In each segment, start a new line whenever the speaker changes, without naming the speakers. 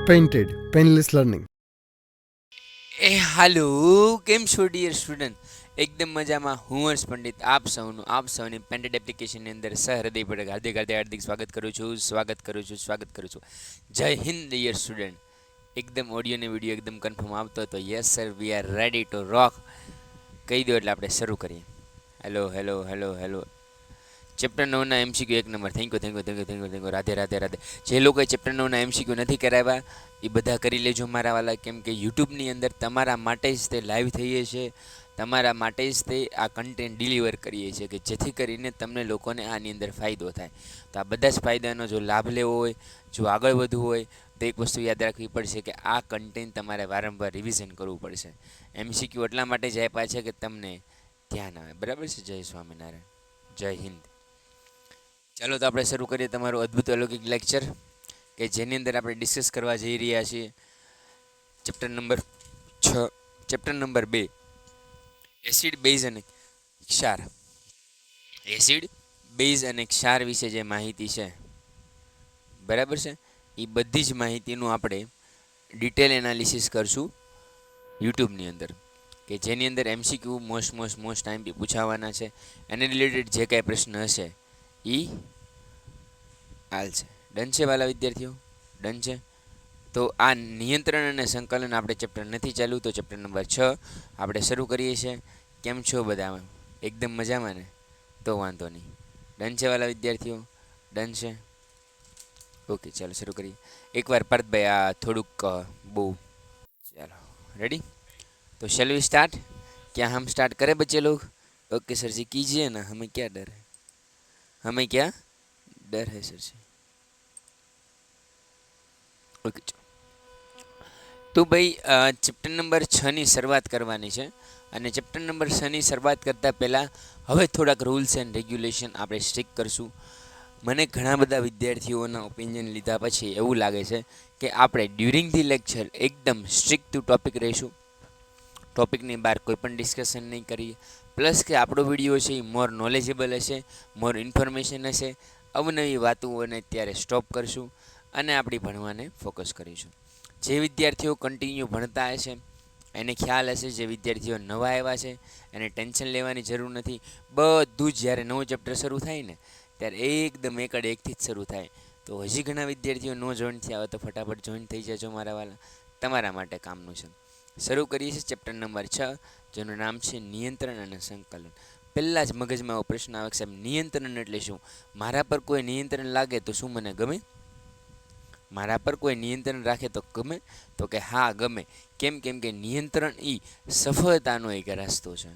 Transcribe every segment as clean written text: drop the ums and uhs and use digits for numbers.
Painted, Painless Learning.
હાલો કેમ છો dear student? એકદમ મજામાં. હું હર્ષ પંડિત આપ સૌની પેન્ટેડ એપ્લિકેશનની અંદર સહૃદયપૂર્વક હાર્દિક સ્વાગત કરું છું. Jai Hind dear student. એકદમ ઓડિયો ને વિડીયો એકદમ કન્ફર્મ આવતો હતો. Yes sir, we are ready to rock. કહી દો એટલે આપણે શરૂ કરીએ. હેલો. ચેપ્ટર 9ના એમસીક્યુ 1 નંબર. Thank you. રાધે. જે લોકોએ ચેપ્ટર 9ના એમસીક્યુ નથી કરાવ્યા એ બધા કરી લેજો મારા વાલા, કેમ કે યુટ્યુબની અંદર તમારા માટે જ તે લાઈવ થઈએ છીએ, તમારા માટે જ તે આ કન્ટેન્ટ ડિલિવર કરીએ છીએ કે જેથી કરીને તમને લોકોને આની અંદર ફાયદો થાય. તો આ બધા જ ફાયદાનો જો લાભ લેવો હોય, જો આગળ વધવું હોય તો એક વસ્તુ યાદ રાખવી પડશે કે આ કન્ટેન્ટ તમારે વારંવાર રિવિઝન કરવું પડશે. એમસીક્યુ એટલા માટે જ આપ્યા છે કે તમને ધ્યાન આવે. બરાબર છે? જય સ્વામિનારાયણ, જય હિન્દ. ચાલો તો આપણે શરૂ કરીએ તમારું અદ્ભુત અલૌકિક લેક્ચર કે જેની અંદર આપણે ડિસ્કસ કરવા જઈ રહ્યા છીએ chapter number 6, chapter number 2, acid, base અને ક્ષાર. એસિડ, બેઝ અને ક્ષાર વિશે જે માહિતી છે, બરાબર છે, એ બધી જ માહિતીનું આપણે ડિટેલ એનાલિસિસ કરશું યુટ્યુબની અંદર, કે જેની અંદર એમસીક્યુ મોસ્ટ ટાઈમથી પૂછાવાના છે. એને રિલેટેડ જે કાંઈ પ્રશ્ન હશે એ હાલ છે. ડન છે વાલા વિદ્યાર્થીઓ? ડન છે? તો આ નિયંત્રણ અને સંકલન આપણે ચેપ્ટર નથી ચાલુ, તો ચેપ્ટર નંબર 6 આપણે શરૂ કરીએ છીએ. કેમ છો બધા? એકદમ મજામાં ને? તો વાંધો નહીં. ડન છે વાલા વિદ્યાર્થીઓ? ડન છે? ઓકે, ચાલો શરૂ કરીએ. એકવાર પાર્થભાઈ આ થોડુંક બહુ ચાલો રેડી? तो शैल वी स्टार्ट? क्या हम स्टार्ट करें बच्चे लोग? ओके सर जी, कीजिए ना. हमें क्या डर है सर जी. ओके, તો ભાઈ ચેપ્ટર નંબર 6ની શરૂઆત કરવાની છે. અને ચેપ્ટર નંબર 6ની શરૂઆત કરતાં પહેલાં હવે થોડાક રૂલ્સ એન્ડ રેગ્યુલેશન આપણે સ્ટ્રિક કરશું. મને ઘણા બધા વિદ્યાર્થીઓના ઓપિનિયન લીધા પછી એવું લાગે છે કે આપણે ડ્યુરિંગ ધી લેક્ચર એકદમ સ્ટ્રિક્ટ ટુ ટોપિક રહીશું. ટોપિકની બહાર કોઈ પણ ડિસ્કશન નહીં કરીએ. પ્લસ કે આપણો વિડીયો છે એ મોર નોલેજેબલ હશે, મોર ઇન્ફોર્મેશન હશે. અવનવી વાતોને ત્યારે સ્ટોપ કરશું અને આપણી ભણવાને ફોકસ કરીશું. જે વિદ્યાર્થીઓ કન્ટિન્યુ ભણતા હશે એને ખ્યાલ હશે, જે વિદ્યાર્થીઓ નવા આવ્યા છે એને ટેન્શન લેવાની જરૂર નથી. બધું જ જ્યારે નવું ચેપ્ટર શરૂ થાય ને ત્યારે એકદમ એકથી જ શરૂ થાય. તો હજી ઘણા વિદ્યાર્થીઓ નો જોઈન થયા હોય તો ફટાફટ જોઈન થઈ જજો મારા વાલા, તમારા માટે કામનું છે. શરૂ કરીએ છીએ ચેપ્ટર નંબર 6, જેનું નામ છે નિયંત્રણ અને સંકલન. પહેલાં જ મગજમાં એવો પ્રશ્ન આવે કે સાહેબ નિયંત્રણ એટલે શું? મારા પર કોઈ નિયંત્રણ લાગે તો શું મને ગમે? મારા પર કોઈ નિયંત્રણ રાખે તો ગમે? તો કે હા ગમે. કેમ કે નિયંત્રણ એ સફળતાનો એક રસ્તો છે.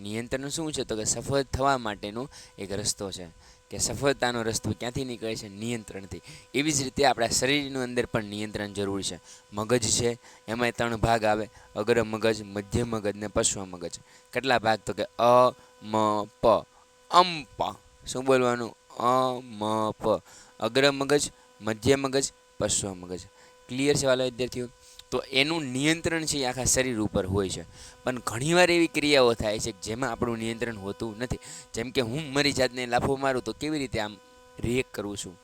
નિયંત્રણ શું છે? તો કે સફળ થવા માટેનો એક રસ્તો છે. કે સફળતાનો રસ્તો ક્યાંથી નીકળે છે? નિયંત્રણથી. એવી જ રીતે આપણા શરીરની અંદર પણ નિયંત્રણ જરૂરી છે. મગજ છે એમાંય 3 ભાગ આવે: અગ્ર મગજ, મધ્ય મગજ ને પશ્વ મગજ. કેટલા ભાગ? તો કે અ, મ, પ. અમ-પ. શું બોલવાનું? અ-મ-પ. અગ્ર મગજ, મધ્ય મગજ, પશ્વ મગજ. ક્લિયર છે વાલા વિદ્યાર્થીઓ? તો એનું નિયંત્રણ છે એ આખા શરીર ઉપર હોય છે. પણ ઘણીવાર એવી ક્રિયાઓ થાય છે જેમાં આપણું નિયંત્રણ હોતું નથી. જેમ કે હું મારી જાતને લાફો મારું તો કેવી રીતે આમ રિએક્ટ કરું છું.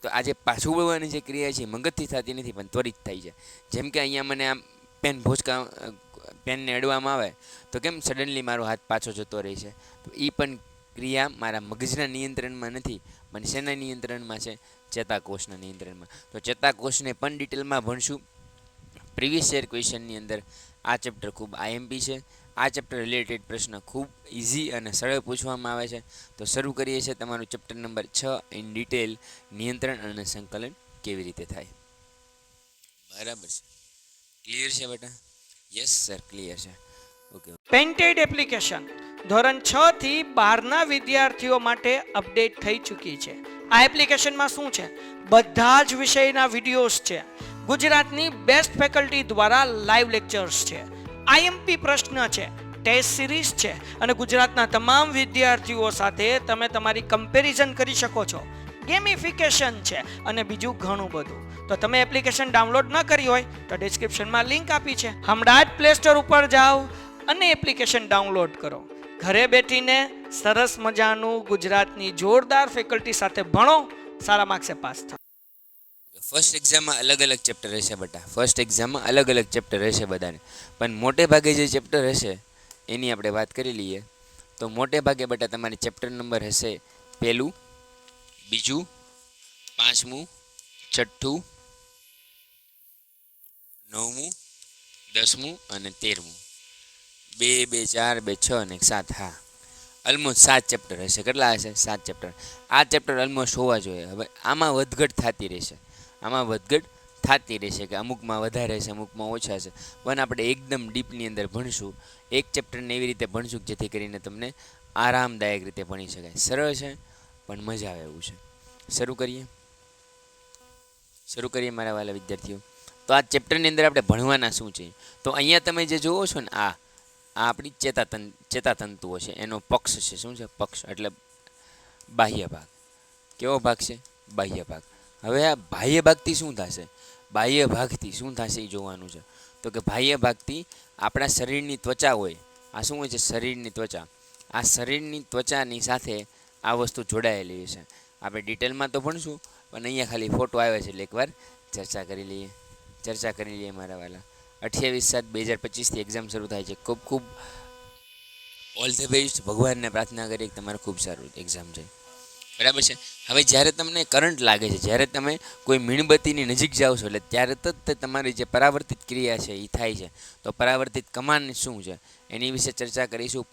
તો આજે પાછું વળવાની જે ક્રિયા છે મગજથી થતી નથી પણ ત્વરિત થાય છે. જેમ કે અહીંયા મને આમ પેનને અડવામાં આવે તો કેમ સડનલી મારો હાથ પાછો જતો રહે છે? તો એ પણ ક્રિયા મારા મગજના નિયંત્રણમાં નથી, પણ શેના નિયંત્રણમાં છે? ચેતાકોષના નિયંત્રણમાં. તો ચેતાકોષને પણ ડિટેલમાં ભણશું. પ્રીવિયસ યર ક્વેશ્ચનની અંદર આ ચેપ્ટર ખૂબ આઈએમપી છે. આ ચેપ્ટર રિલેટેડ પ્રશ્ન ખૂબ ઇઝી અને સરળ પૂછવામાં આવે છે. તો શરૂ કરીએ છીએ તમારું ચેપ્ટર નંબર 6 ઇન ડિટેલ, નિયંત્રણ અને સંકલન કેવી રીતે થાય. બરાબર છે? ક્લિયર છે બેટા? યસ સર, ક્લિયર છે. ઓકે.
પેન્ટેડ એપ્લિકેશન ધોરણ 6 થી 12ના વિદ્યાર્થીઓ માટે અપડેટ થઈ ચૂકી છે. આ એપ્લિકેશનમાં શું છે? બધા જ વિષયના વિડીયોઝ છે. ગુજરાતની બેસ્ટ ફેકલ્ટી દ્વારા લાઈવ લેક્ચર્સ છે. આઈએમપી પ્રશ્ન છે, ટેસ્ટ સિરીઝ છે અને ગુજરાતના તમામ વિદ્યાર્થીઓ સાથે તમે તમારી કમ્પેરિઝન કરી શકો છો. ગેમિફિકેશન છે અને બીજું ઘણું બધું. તો તમે એપ્લિકેશન ડાઉનલોડ ન કરી હોય તો ડિસ્ક્રિપ્શનમાં લિંક આપી છે. હમણાં જ પ્લે સ્ટોર ઉપર જાઓ અને એપ્લિકેશન ડાઉનલોડ કરો. ઘરે બેઠીને સરસ મજાનું ગુજરાતની જોરદાર ફેકલ્ટી સાથે ભણો, સારા માર્ક્સે પાસ થાઓ.
ફર્સ્ટ એક્ઝામમાં અલગ અલગ ચેપ્ટર રહેશે બેટા, ફર્સ્ટ એક્ઝામમાં અલગ અલગ ચેપ્ટર રહેશે બધાને, પણ મોટે ભાગે જે ચેપ્ટર હશે એની આપણે વાત કરી લઈએ. તો મોટે ભાગે બેટા તમારી ચેપ્ટર નંબર હશે પહેલું, બીજું, પાંચમું, છઠ્ઠું, નવમું, 10મું અને 13મું. 2, 2, 4, 2, 6 અને 7. હા, ઓલમોસ્ટ 7 ચેપ્ટર હશે. કેટલા હશે? 7 ચેપ્ટર. આ ચેપ્ટર ઓલમોસ્ટ હોવા જોઈએ. હવે આમાં વધઘટ થતી રહેશે, આમાં વધઘટ થતી રહેશે કે અમુકમાં વધારે છે, અમુકમાં ઓછા છે, પણ આપણે એકદમ ડીપની અંદર ભણશું. એક ચેપ્ટરને એવી રીતે ભણશું કે જેથી કરીને તમને આરામદાયક રીતે ભણી શકાય. સરળ છે પણ મજા આવે એવું છે. શરૂ કરીએ મારા વાલા વિદ્યાર્થીઓ. તો આ ચેપ્ટરની અંદર આપણે ભણવાના શું છે? તો અહીંયા તમે જે જોવો છો ને, આ આપણી ચેતાતંતુઓ છે, એનો પક્ષ છે. શું છે? પક્ષ એટલે બાહ્ય ભાગ. કેવો ભાગ છે? બાહ્ય ભાગ. હવે આ બાહ્ય ભાગથી શું થશે? બાહ્ય ભાગથી શું થશે એ જોવાનું છે. તો કે બાહ્ય ભાગથી આપણા શરીરની ત્વચા હોય, આ શું હોય છે? શરીરની ત્વચા. આ શરીરની ત્વચાની સાથે આ વસ્તુ જોડાયેલી છે. આપણે ડિટેલમાં તો ભણશું, પણ અહીંયા ખાલી ફોટો આવે છે એટલે એકવાર ચર્ચા કરી લઈએ મારા વાલા. 28/7/2025 એક્ઝામ શરૂ થાય છે. ખૂબ ખૂબ ઓલ ધ બેસ્ટ. ભગવાનને પ્રાર્થના કરીએ કે તમારું ખૂબ સારું એક્ઝામ જાય. બરાબર છે. હવે જ્યારે તમને કરંટ લાગે છે, જ્યારે તમે કોઈ મીણબત્તીની નજીક જાઓ છો, એટલે ત્યારે તરત તમારી જે પરાવર્તિત ક્રિયા છે એ થાય છે. તો પરાવર્તિત કમાન શું છે એની વિશે ચર્ચા કરીશું.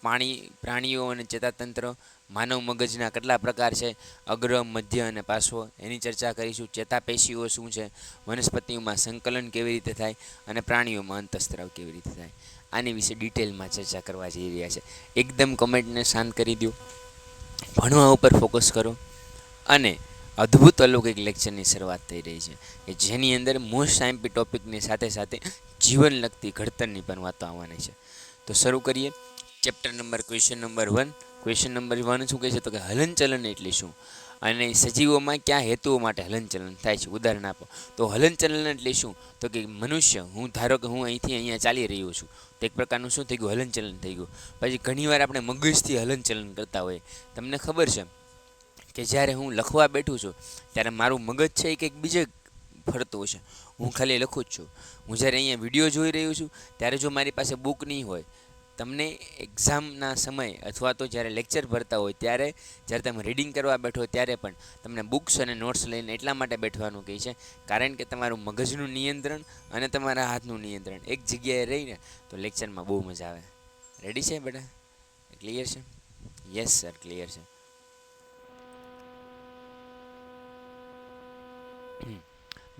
પ્રાણીઓ અને ચેતાતંત્ર, માનવ મગજના કેટલા પ્રકાર છે, અગ્ર, મધ્ય અને પાર્શ્વ, એની ચર્ચા કરીશું. ચેતાપેશીઓ શું છે, વનસ્પતિઓમાં સંકલન કેવી રીતે થાય અને પ્રાણીઓમાં અંતઃસ્ત્રાવ કેવી રીતે થાય, આની વિશે ડિટેલમાં ચર્ચા કરવા જઈ રહ્યા છે. એકદમ કમેન્ટને શાંત કરી દો, ભણવા ઉપર ફોકસ કરો, અને અદ્ભુત અલૌકિક લેક્ચરની શરૂઆત થઈ રહી છે કે જેની અંદર મોસ્ટ આઈમ્પી ટોપિકની સાથે સાથે જીવનલગતી ઘડતરની પણ વાતો આવવાની છે. તો શરૂ કરીએ. Chapter number question number 1. Question number 1 શું કહે છે? તો કે હલનચલન એટલે શું, અને સજીવોમાં કયા હેતુઓ માટે હલનચલન થાય છે? ઉદાહરણ આપો. તો હલનચલન એટલે શું? તો કે મનુષ્ય, હું ધારો કે હું અહીંથી અહીંયા ચાલી રહ્યો છું, તો એક પ્રકારનું શું થઈ ગયું? હલનચલન થઈ ગયું. પછી ઘણીવાર આપણે મગજથી હલનચલન કરતા હોઈએ. તમને ખબર છે કે જ્યારે હું લખવા બેઠું છું ત્યારે મારું મગજ છે એ કંઈક બીજે ફરતું હશે, હું ખાલી લખું જ છું. હું જ્યારે અહીંયા વિડીયો જોઈ રહ્યો છું ત્યારે જો મારી પાસે બુક નહીં હોય, તમને એક્ઝામના સમય અથવા તો જ્યારે લેક્ચર ભરતા હોય ત્યારે, જ્યારે તમે રીડિંગ કરવા બેઠો ત્યારે પણ તમને બુક્સ અને નોટ્સ લઈને એટલા માટે બેઠવાનું કહે છે કારણ કે તમારું મગજનું નિયંત્રણ અને તમારા હાથનું નિયંત્રણ એક જગ્યાએ રહીને તો લેક્ચરમાં બહુ મજા આવે. રેડી છે બેટા? ક્લિયર છે? યસ સર, ક્લિયર છે.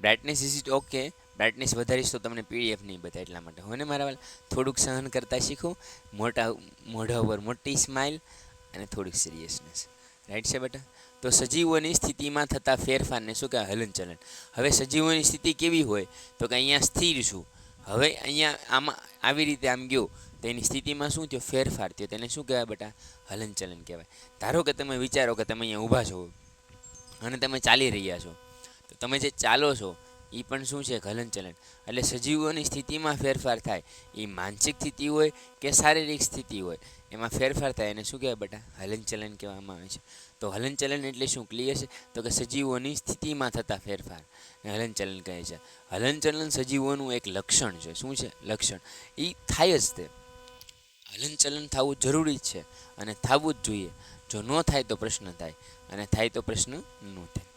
Brightness is it okay. Brightness વધારીશ તો તમને પીડીએફ નહીં બતાવે, એટલા માટે હોય ને મારા વાલા. થોડુંક સહન કરતાં શીખો, મોઢા ઉપર મોટી સ્માઇલ અને થોડીક સિરિયસનેસ. રાઈટ છે બેટા? તો સજીવોની સ્થિતિમાં થતા ફેરફારને શું કહેવાય? હલનચલન. હવે સજીવોની સ્થિતિ કેવી હોય? તો કે અહીંયા સ્થિર છું, હવે અહીંયા આમાં આવી રીતે આમ ગયો તો એની સ્થિતિમાં શું થયો? ફેરફાર થયો. તેને શું કહેવાય બેટા? હલનચલન કહેવાય. ધારો કે તમે વિચારો કે તમે અહીંયા ઊભા છો અને તમે ચાલી રહ્યા છો, તો તમે જે ચાલો છો એ પણ શું છે? હલનચલન. એટલે સજીવોની સ્થિતિમાં ફેરફાર થાય, એ માનસિક સ્થિતિ હોય કે શારીરિક સ્થિતિ હોય, એમાં ફેરફાર થાય એને શું કહેવાય બેટા? હલનચલન કહેવામાં આવે છે. તો હલનચલન એટલે શું? ક્લિયર છે? તો કે સજીવોની સ્થિતિમાં થતા ફેરફાર હલનચલન કહે છે. હલનચલન સજીવોનું એક લક્ષણ છે. શું છે? લક્ષણ. એ થાય જ તે. હલનચલન થવું જરૂરી જ છે અને થવું જ જોઈએ. જો ન થાય તો પ્રશ્ન થાય અને થાય તો પ્રશ્ન ન થાય.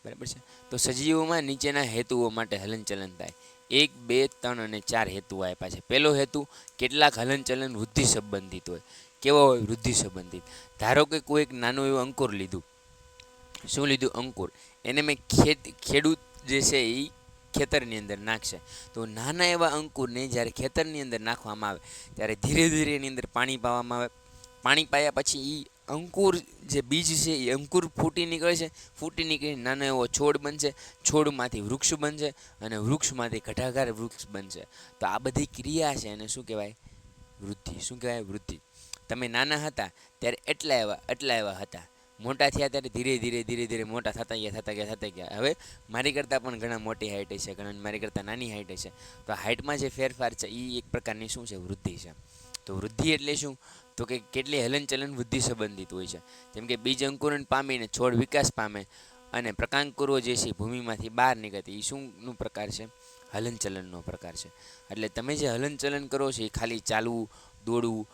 બરાબર છે? તો સજીવોમાં નીચેના હેતુઓ માટે હલનચલન થાય. 1, 2, 3 અને 4 હેતુઓ આપ્યા છે. પહેલો હેતુ, કેટલાક હલનચલન વૃદ્ધિ સંબંધિત હોય. કેવો હોય? વૃદ્ધિ સંબંધિત. ધારો કે કોઈ એક નાનું એવું અંકુર લીધું. શું લીધું? અંકુર. એને મેં ખેડૂત જે છે એ ખેતરની અંદર નાખશે. તો નાના એવા અંકુરને જ્યારે ખેતરની અંદર નાખવામાં આવે ત્યારે ધીરે ધીરે એની અંદર પાણી પાવામાં આવે. પાણી પાયા પછી એ અંકુર જે બીજ છે એ અંકુર ફૂટી નીકળે છે. ફૂટી નીકળી નાનો એવો છોડ બનશે. છોડમાંથી વૃક્ષ બનશે અને વૃક્ષમાંથી ઘટાકાર વૃક્ષ બનશે. તો આ બધી ક્રિયા છે એને શું કહેવાય? વૃદ્ધિ. શું કહેવાય? વૃદ્ધિ. તમે નાના હતા ત્યારે એટલા એવા હતા, મોટા થયા ત્યારે ધીરે ધીરે મોટા થતા ગયા. હવે મારી કરતાં પણ ઘણા મોટી હાઈટ છે, ઘણા મારી કરતાં નાની હાઈટ છે. તો હાઈટમાં જે ફેરફાર છે એ એક પ્રકારની શું છે? વૃદ્ધિ છે. તો વૃદ્ધિ એટલે શું? તો કે કેટલી હલનચલન વૃદ્ધિ સંબંધિત હોય છે. જેમ કે બીજ અંકુરણ પામીને છોડ વિકાસ પામે અને પ્રકાંકુરો જે છે ભૂમિમાંથી બહાર નીકળતી એ શુંનો પ્રકાર છે? હલનચલનનો પ્રકાર છે. એટલે તમે જે હલનચલન કરો છો એ ખાલી ચાલવું, દોડવું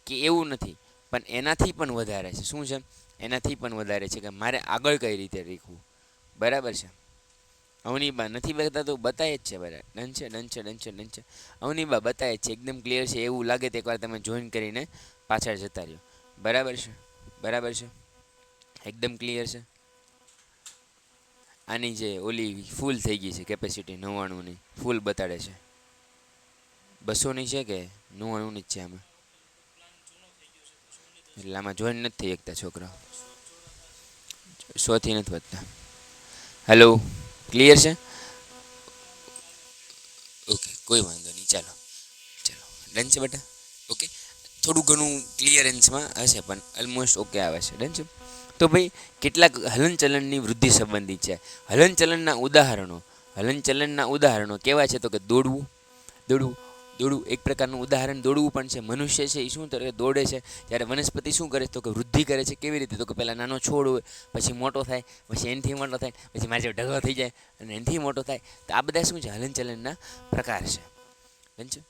કે એવું નથી, પણ એનાથી પણ વધારે છે. શું છે? એનાથી પણ વધારે છે કે મારે આગળ કઈ રીતે શીખવું. બરાબર છે? અવનીબા નથી બતાતું? બતાય જ છે. બરાબર, ડન છે, ડન છે, ડન છે, ડન છે. અવનીબા બતાય જ છે, એકદમ ક્લિયર છે. એવું લાગે તો એકવાર તમે જોઈન કરીને પાછળ જતા રહ્યો. બરાબર છે? બરાબર છે? એકદમ ક્લિયર છે. આની જે ઓલી ફૂલ થઈ ગઈ છે કેપેસિટી 99ની ફૂલ બતાડે છે. 200ની છે કે 99ની જ છે આમાં? એટલે આમાં જોઈન નથી થઈ શકતા છોકરાઓ, 100થી નથી વધતા. હેલો, ક્લિયર છે? ઓકે, કોઈ વાંધો નહીં. ચાલો ચાલો, ડન છે બેટા? ઓકે, થોડું ઘણું ક્લિયરન્સમાં હશે પણ ઓલમોસ્ટ ઓકે આવે છે. ડન છે? તો ભાઈ કેટલાક હલનચલનની વૃદ્ધિ સંબંધિત છે. હલનચલનના ઉદાહરણો કેવા છે? તો કે દોડવું, દોડવું, દોડવું એક પ્રકારનું ઉદાહરણ દોડવું પણ છે. મનુષ્ય છે એ શું કરે? દોડે છે. જ્યારે વનસ્પતિ શું કરે? તો કે વૃદ્ધિ કરે છે. કેવી રીતે? તો કે પહેલાં નાનો છોડ હોય, પછી મોટો થાય, પછી એનાથી મોટો થાય, પછી મારે જેવો ઢગલો થઈ જાય અને એનાથી મોટો થાય. તો આ બધા શું છે? હલનચલનના પ્રકાર છે. સમજો?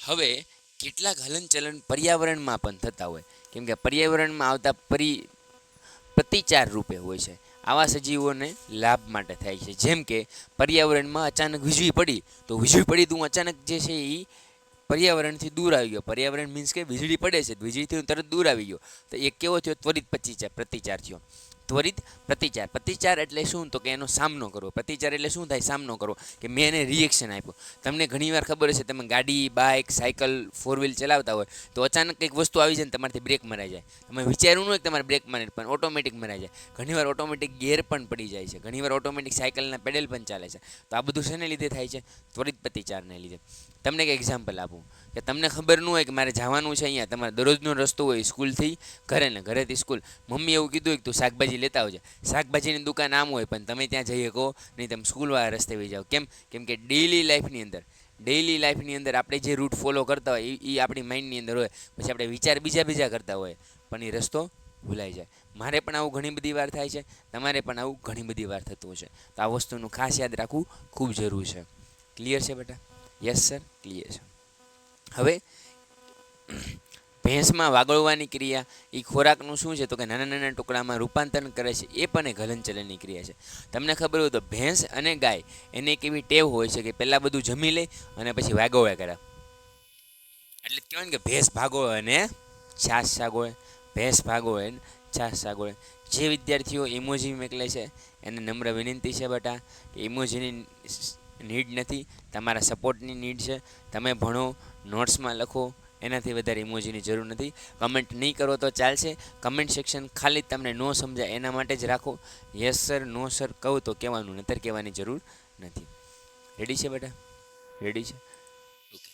હવે કેટલાક હલનચલન પર્યાવરણમાં પણ થતા હોય, કેમ કે પર્યાવરણમાં આવતા પ્રતિચાર રૂપે હોય છે. આવા સજીવોને લાભ માટે થાય છે. જેમ કે પર્યાવરણમાં અચાનક વીજળી પડી, તો વીજળી પડી તો હું અચાનક જે છે એ પર્યાવરણથી દૂર આવી ગયો. પર્યાવરણ મીન્સ કે વીજળી પડે છે, વીજળીથી હું તરત દૂર આવી ગયો. તો એક કેવો થયો? ત્વરિત પ્રતિચાર થયો. ત્વરિત પ્રતિચાર. પ્રતિચાર એટલે શું? તો કે એનો સામનો કરવો. પ્રતિચાર એટલે શું થાય? સામનો કરવો. કે મેં એને રિએક્શન આપ્યું. તમને ઘણીવાર ખબર હશે, તમે ગાડી, બાઇક, સાયકલ, 4 વ્હીલ ચલાવતા હોય તો અચાનક કંઈક વસ્તુ આવી જાય ને તમારાથી બ્રેક મરાઈ જાય. તમે વિચાર્યું ન હોય કે તમારે બ્રેક મારે, પણ ઓટોમેટિક મરાઈ જાય. ઘણીવાર ઓટોમેટિક ગેર પણ પડી જાય છે. ઘણીવાર ઓટોમેટિક સાયકલના પેડલ પણ ચાલે છે. તો આ બધું શેને લીધે થાય છે? ત્વરિત પ્રતિચારને લીધે. તમને એક એક્ઝામ્પલ આપું કે તમને ખબર ન હોય કે મારે જવાનું છે અહીંયા, તમારે દરરોજનો રસ્તો હોય સ્કૂલથી ઘરે ને ઘરેથી સ્કૂલ. મમ્મી એવું કીધું હોય કે તું શાકભાજી લેતા આવજે. શાકભાજીની દુકાન આમ હોય પણ તમે ત્યાં જઈ શકો નહીં, તમે સ્કૂલવાળા રસ્તે વહી જાઓ. કેમ કે ડેઇલી લાઈફની અંદર આપણે જે રૂટ ફોલો કરતા હોય એ આપણી માઇન્ડની અંદર હોય. પછી આપણે વિચાર બીજા કરતા હોય પણ એ રસ્તો ભૂલાઈ જાય. મારે પણ આવું ઘણી બધી વાર થાય છે, તમારે પણ આવું ઘણી બધી વાર થતું હશે. તો આ વસ્તુનું ખાસ યાદ રાખવું ખૂબ જરૂરી છે. ક્લિયર છે બેટા? યસ સર, ક્લિયર છે. હવે ભેંસમાં વાગળવાની ક્રિયા એ ખોરાકનું શું છે? તો કે નાના નાના ટુકડામાં રૂપાંતરણ કરે છે. એ પણ એક હલનચલનની ક્રિયા છે. તમને ખબર હોય તો ભેંસ અને ગાય એને એક એવી ટેવ હોય છે કે પહેલાં બધું જમી લે અને પછી વાગોળ્યા કરે. એટલે કહેવાય ને કે ભેંસ ભાગોળે અને છાશ સાગોળે, ભેંસ ભાગોળે ને છાશ સાગોળે. જે વિદ્યાર્થીઓ ઇમોજી મોકલે છે એને નમ્ર વિનંતી છે બેટા કે ઇમોજીની નીડ નથી, તમારા સપોર્ટની નીડ છે. તમે ભણો, નોટ્સમાં લખો, એનાથી વધારે ઇમોજીની જરૂર નથી. કમેન્ટ નહીં કરો તો ચાલશે. કમેન્ટ સેક્શન ખાલી તમને ન સમજાય એના માટે જ રાખો. યસ સર, નો સર કહું તો કહેવાનું, નતર કહેવાની જરૂર નથી. રેડી છે બેટા? રેડી છે? ઓકે,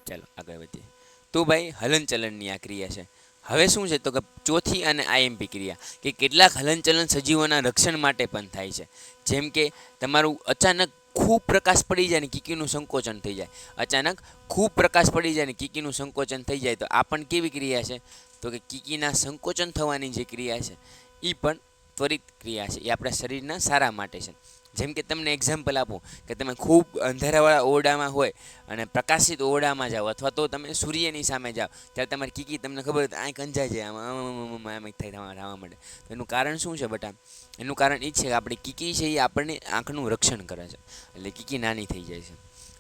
ચાલો આગળ વધીએ. તો ભાઈ હલનચલનની આ ક્રિયા છે. હવે શું છે? તો કે ચોથી અને આઈએમપી ક્રિયા, કે કેટલાક હલનચલન સજીવોના રક્ષણ માટે પણ થાય છે. જેમ કે તમારું અચાનક ખૂબ પ્રકાશ પડી જાય ને કીકીનું સંકોચન થઈ જાય. અચાનક ખૂબ પ્રકાશ પડી જાય ને કીકીનું સંકોચન થઈ જાય. તો આ પણ કેવી ક્રિયા છે? તો કે કીકીના સંકોચન થવાની જે ક્રિયા છે એ પણ ત્વરિત ક્રિયા છે. એ આપણા શરીરના સારા માટે છે. જેમ કે તમને એક્ઝામ્પલ આપું કે તમે ખૂબ અંધારાવાળા ઓરડામાં હોય અને પ્રકાશિત ઓરડામાં જાઓ, અથવા તો તમે સૂર્યની સામે જાઓ, ત્યારે તમારી કીકી તમને ખબર હોય આંખ અંજાઈ જાય, આમ થવા માંડે. તો એનું કારણ શું છે બેટા? એનું કારણ એ જ છે કે આપણી કીકી છે એ આપણને આંખનું રક્ષણ કરે છે, એટલે કીકી નાની થઈ જાય છે.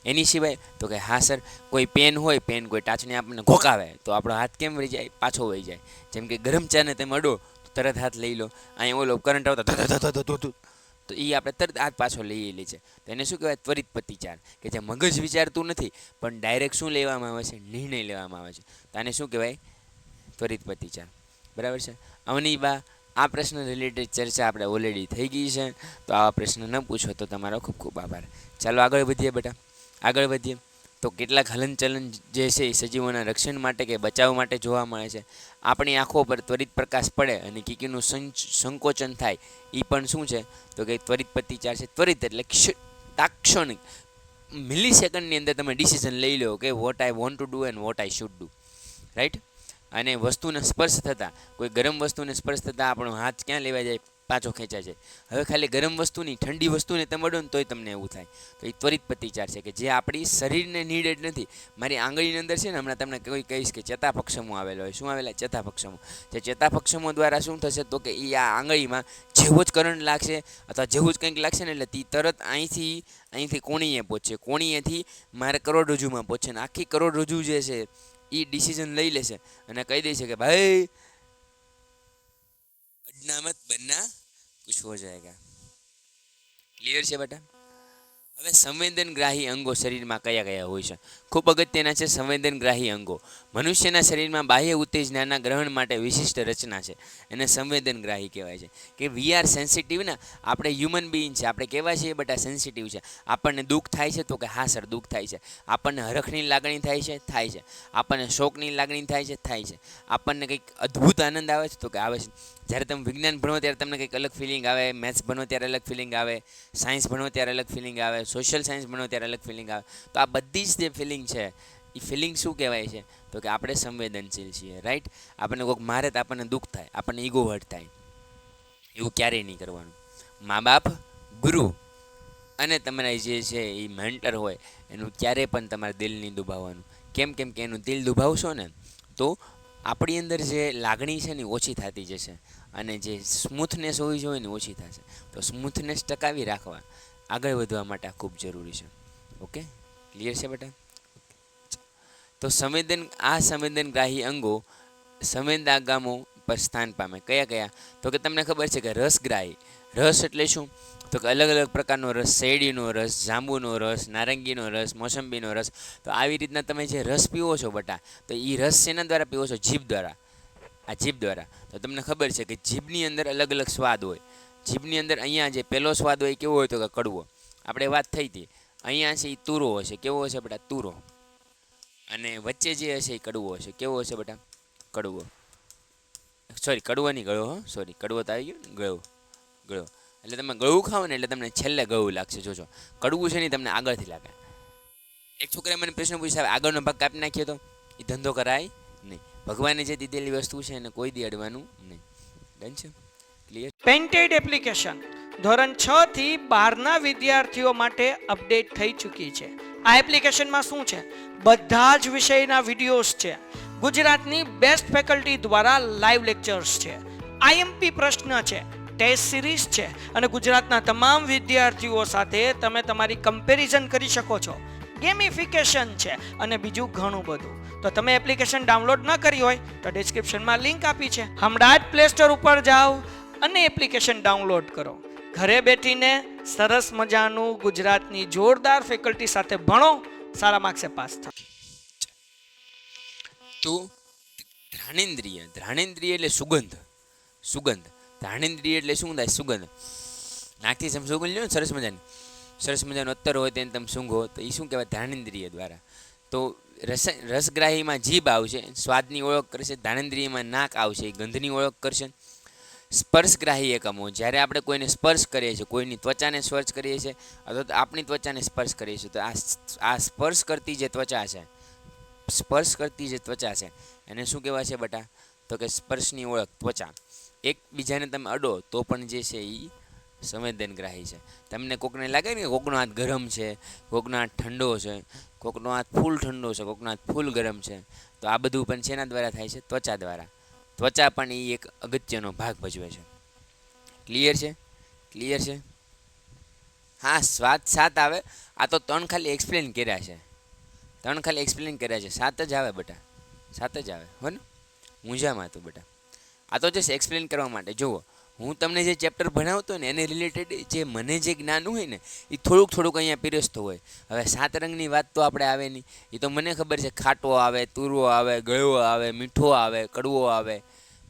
એની સિવાય તો કે હા સર, કોઈ પેન હોય, કોઈ ટાચણી આપણને ઘોકાવે તો આપણો હાથ કેમ વળી જાય? પાછો વળી જાય. જેમ કે ગરમ ચાને તમે અડો તો તરત હાથ લઈ લો. અહીં ઓલો કરંટ આવતો તો એ આપણે તરત હાથ પાછો લઈ લે છે. તો એને શું કહેવાય? ત્વરિત પ્રતિચાર. કે જે મગજ વિચારતું નથી પણ ડાયરેક્ટ શું લેવામાં આવે છે? નિર્ણય લેવામાં આવે છે. તો આને શું કહેવાય? ત્વરિત પ્રતિચાર. બરાબર છે? આવની બા આ પ્રશ્ન રિલેટેડ ચર્ચા આપણે ઓલરેડી થઈ ગઈ છે, તો આવા પ્રશ્ન ન પૂછો તો તમારો ખૂબ ખૂબ આભાર. ચાલો આગળ વધીએ બેટા, આગળ વધીએ. તો કેટલાક હલનચલન જે છે એ સજીવોના રક્ષણ માટે કે બચાવ માટે જોવા મળે છે. આપણી આંખો પર ત્વરિત પ્રકાશ પડે અને કીકીનું સંકોચન થાય, એ પણ શું છે? તો કે ત્વરિત પ્રતિચાર છે. ત્વરિત એટલે તાક્ષણિક, મિલી સેકન્ડની અંદર તમે ડિસિઝન લઈ લો કે what I want to do and what I should do. Right? અને વસ્તુને સ્પર્શ થતાં, કોઈ ગરમ વસ્તુને સ્પર્શ થતાં આપણો હાથ ક્યાં લેવા જાય, પાછો ખેંચાય જાય. હવે ખાલી ગરમ વસ્તુની, ઠંડી વસ્તુને તમે અડો ને તોય તમને એવું થાય. તો એ ત્વરિત પ્રતિચાર છે કે જે આપણી શરીરને નીડેડ નથી. મારી આંગળીની અંદર છે ને, હમણાં તમને કોઈ કહીશ કે ચેતાપક્ષમો આવેલો હોય. શું આવેલા? ચેતાપક્ષમો. જે ચેતાપક્ષમો દ્વારા શું થશે તો કે એ આ આંગળીમાં જેવો જ કરંટ લાગશે અથવા જેવું જ કંઈક લાગશે ને, એટલે તે તરત અહીંથી કોણીએ પહોંચશે, કોણીએથી મારે કરોડરજ્જુમાં પહોંચશે. ને આખી કરોડરજ્જુ જે છે એ ડિસિઝન લઈ લેશે અને કહી દેશે કે ભાઈ અડના મત બનના, કુછ હો જાયગા. ક્લિયર છે બેટા? હવે સંવેદનગ્રાહી અંગો શરીરમાં કયા કયા હોય છે? ખૂબ અગત્યના છે સંવેદનગ્રાહી અંગો. મનુષ્યના શરીરમાં બાહ્ય ઉત્તેજનાના ગ્રહણ માટે વિશિષ્ટ રચના છે, એને સંવેદનગ્રાહી કહેવાય છે. કે વી આર સેન્સિટિવ ને, આપણે હ્યુમન બિઈંગ છે, આપણે કેવા છીએ બેટા? સેન્સિટિવ છે. આપણને દુઃખ થાય છે તો કે હા સર દુઃખ થાય છે. આપણને હરખની લાગણી થાય છે. આપણને શોકની લાગણી થાય છે. આપણને કંઈક અદ્ભુત આનંદ આવે છે તો કે આવે છે. જ્યારે તમે વિજ્ઞાન ભણો ત્યારે તમને કંઈક અલગ ફિલિંગ આવે, મેથ્સ ભણો ત્યારે અલગ ફિલિંગ આવે, સાયન્સ ભણો ત્યારે અલગ ફિલિંગ આવે, સોશિયલ સાયન્સ ભણો ત્યારે અલગ ફિલિંગ આવે. તો આ બધી જ જે ફિલિંગ છે એ ફિલિંગ શું કહેવાય છે તો કે આપણે સંવેદનશીલ છીએ. રાઈટ? આપણને કોઈક મારે તો આપણને દુઃખ થાય, આપણને ઈગો હર્ટ થાય. એવું ક્યારેય નહીં કરવાનું. મા બાપ, ગુરુ અને તમારા જે છે એ મેન્ટર હોય એનું ક્યારેય પણ તમારે દિલ નહીં દુભાવવાનું. કેમ કે એનું દિલ દુભાવશો ને તો આપણી અંદર જે લાગણી છે ને ઓછી થતી જશે અને જે સ્મૂથનેસ હોવી જોઈએ ને ઓછી થશે. તો સ્મૂથનેસ ટકાવી રાખવા, આગળ વધવા માટે આ ખૂબ જરૂરી છે. ઓકે, ક્લિયર છે બેટા? તો સંવેદનગ્રાહી અંગો સંવેદાગામો પર સ્થાન પામે. કયા કયા? તો કે તમને ખબર છે કે રસગ્રાહી. રસ એટલે શું? તો કે અલગ અલગ પ્રકારનો રસ, શેરડીનો રસ, જાંબુનો રસ, નારંગીનો રસ, મોસંબીનો રસ. તો આવી રીતના તમે જે રસ પીવો છો બેટા, તો એ રસ શેના દ્વારા પીવો છો? જીભ દ્વારા. આ જીભ દ્વારા. તો તમને ખબર છે કે જીભની અંદર અલગ અલગ સ્વાદ હોય. જીભની અંદર અહીંયા જે પહેલો સ્વાદ હોય કેવો હોય તો કે કડવો. આપણે વાત થઈ હતી. અહીંયા છે એ તુરો હશે. કેવો હશે બેટા? તુરો. અને વચ્ચે જે હશે એ કડવો હશે. કેવો હશે બેટા? કડવો. સોરી, કડવો નહીં, ગળો. સોરી, કડવો તો આવી ગયો ને, ગળો. એટલે તમે ગળું ખાઓ ને એટલે તમને છેલ્લે ગળું લાગશે. જોજો, કડવું છે નહીં તમને આગળથી લાગે. એક છોકરાએ મને પ્રશ્ન પૂછ્યો, આગળનો ભાગ કાપી નાખ્યો તો એ ધંધો કરાય નહીં. ભગવાને જે દીધેલી વસ્તુ છે એને કોઈ દી અડવાનું નહીં. ડન છે? ક્લિયર?
પેન્ટેડ એપ્લિકેશન ધોરણ 6 થી 12ના વિદ્યાર્થીઓ માટે અપડેટ થઈ ચૂકી છે. આ એપ્લિકેશનમાં શું છે? બધા જ વિષયના વિડીયોઝ છે. ગુજરાતની બેસ્ટ ફેકલ્ટી દ્વારા લાઈવ લેક્ચર્સ છે. આઈએમપી પ્રશ્ન છે, ટેસ્ટ સિરીઝ છે અને ગુજરાતના તમામ વિદ્યાર્થીઓ સાથે તમે તમારી કમ્પેરિઝન કરી શકો છો. ગેમિફિકેશન છે અને બીજું ઘણું બધું. તો તમે એપ્લિકેશન ડાઉનલોડ ન કરી હોય તો ડિસ્ક્રિપ્શનમાં લિંક આપી છે. હમણાં જ પ્લે સ્ટોર ઉપર જાઓ અને એપ્લિકેશન ડાઉનલોડ કરો. ઘરે બેઠીને સરસ મજાનું ગુજરાતની જોરદાર ફેકલ્ટી સાથે ભણો, સારા માર્ક્સે પાસ થાઓ.
તો ધ્રાણેન્દ્રિય એટલે સુગંધ. ધ્રાણેન્દ્રિય એટલે શું થાય? સુગંધ. નાકથી તમે સુગંધ લ્યો ને સરસ મજાનો અત્તર હોય તેને તમે સૂંઘો તો એ શું કહેવાય? ધ્રાણેન્દ્રિય દ્વારા. તો રસગ્રાહીમાં જીભ આવશે, સ્વાદની ઓળખ કરશે. ધ્રાણેન્દ્રિયમાં નાક આવશે, એ ગંધની ઓળખ કરશે. સ્પર્શગ્રાહી એકમો, જ્યારે આપણે કોઈને સ્પર્શ કરીએ છીએ, કોઈની ત્વચાને સ્પર્શ કરીએ છીએ અથવા તો આપણી ત્વચાને સ્પર્શ કરીએ છીએ, તો આ સ્પર્શ કરતી જે ત્વચા છે એને શું કહેવાય છે બેટા? તો કે સ્પર્શની ઓળખ ત્વચા. એકબીજાને તમે અડો તો પણ જે છે એ સંવેદનગ્રાહી છે. તમને કોકને લાગે ને કે કોકનો હાથ ગરમ છે, કોકનો હાથ ઠંડો છે, કોકનો હાથ ફૂલ ઠંડો છે, કોકનો હાથ ફૂલ ગરમ છે. તો આ બધું પણ શેના દ્વારા થાય છે? ત્વચા દ્વારા. ત્વચા પણ એ એક અગત્યનો ભાગ ભજવે છે. ક્લિયર છે? હા, સ્વાદ 7 આવે. આ તો 3 ખાલી એક્સપ્લેન કર્યા છે. 7 જ આવે બેટા, 7 જ આવે હો ને. મૂંઝામાં હતું બેટા. આ તો જસ્ટ એક્સપ્લેન કરવા માટે. જુઓ, હું તમને જે ચેપ્ટર ભણાવતો ને એને રિલેટેડ જે મને જે જ્ઞાન હોય ને એ થોડુંક અહીંયા પીરસતો હોય. હવે 7 રંગની વાત તો આપણે આવે નહીં. એ તો મને ખબર છે, ખાટો આવે, તુરો આવે, ગળ્યો આવે, મીઠો આવે, કડવો આવે,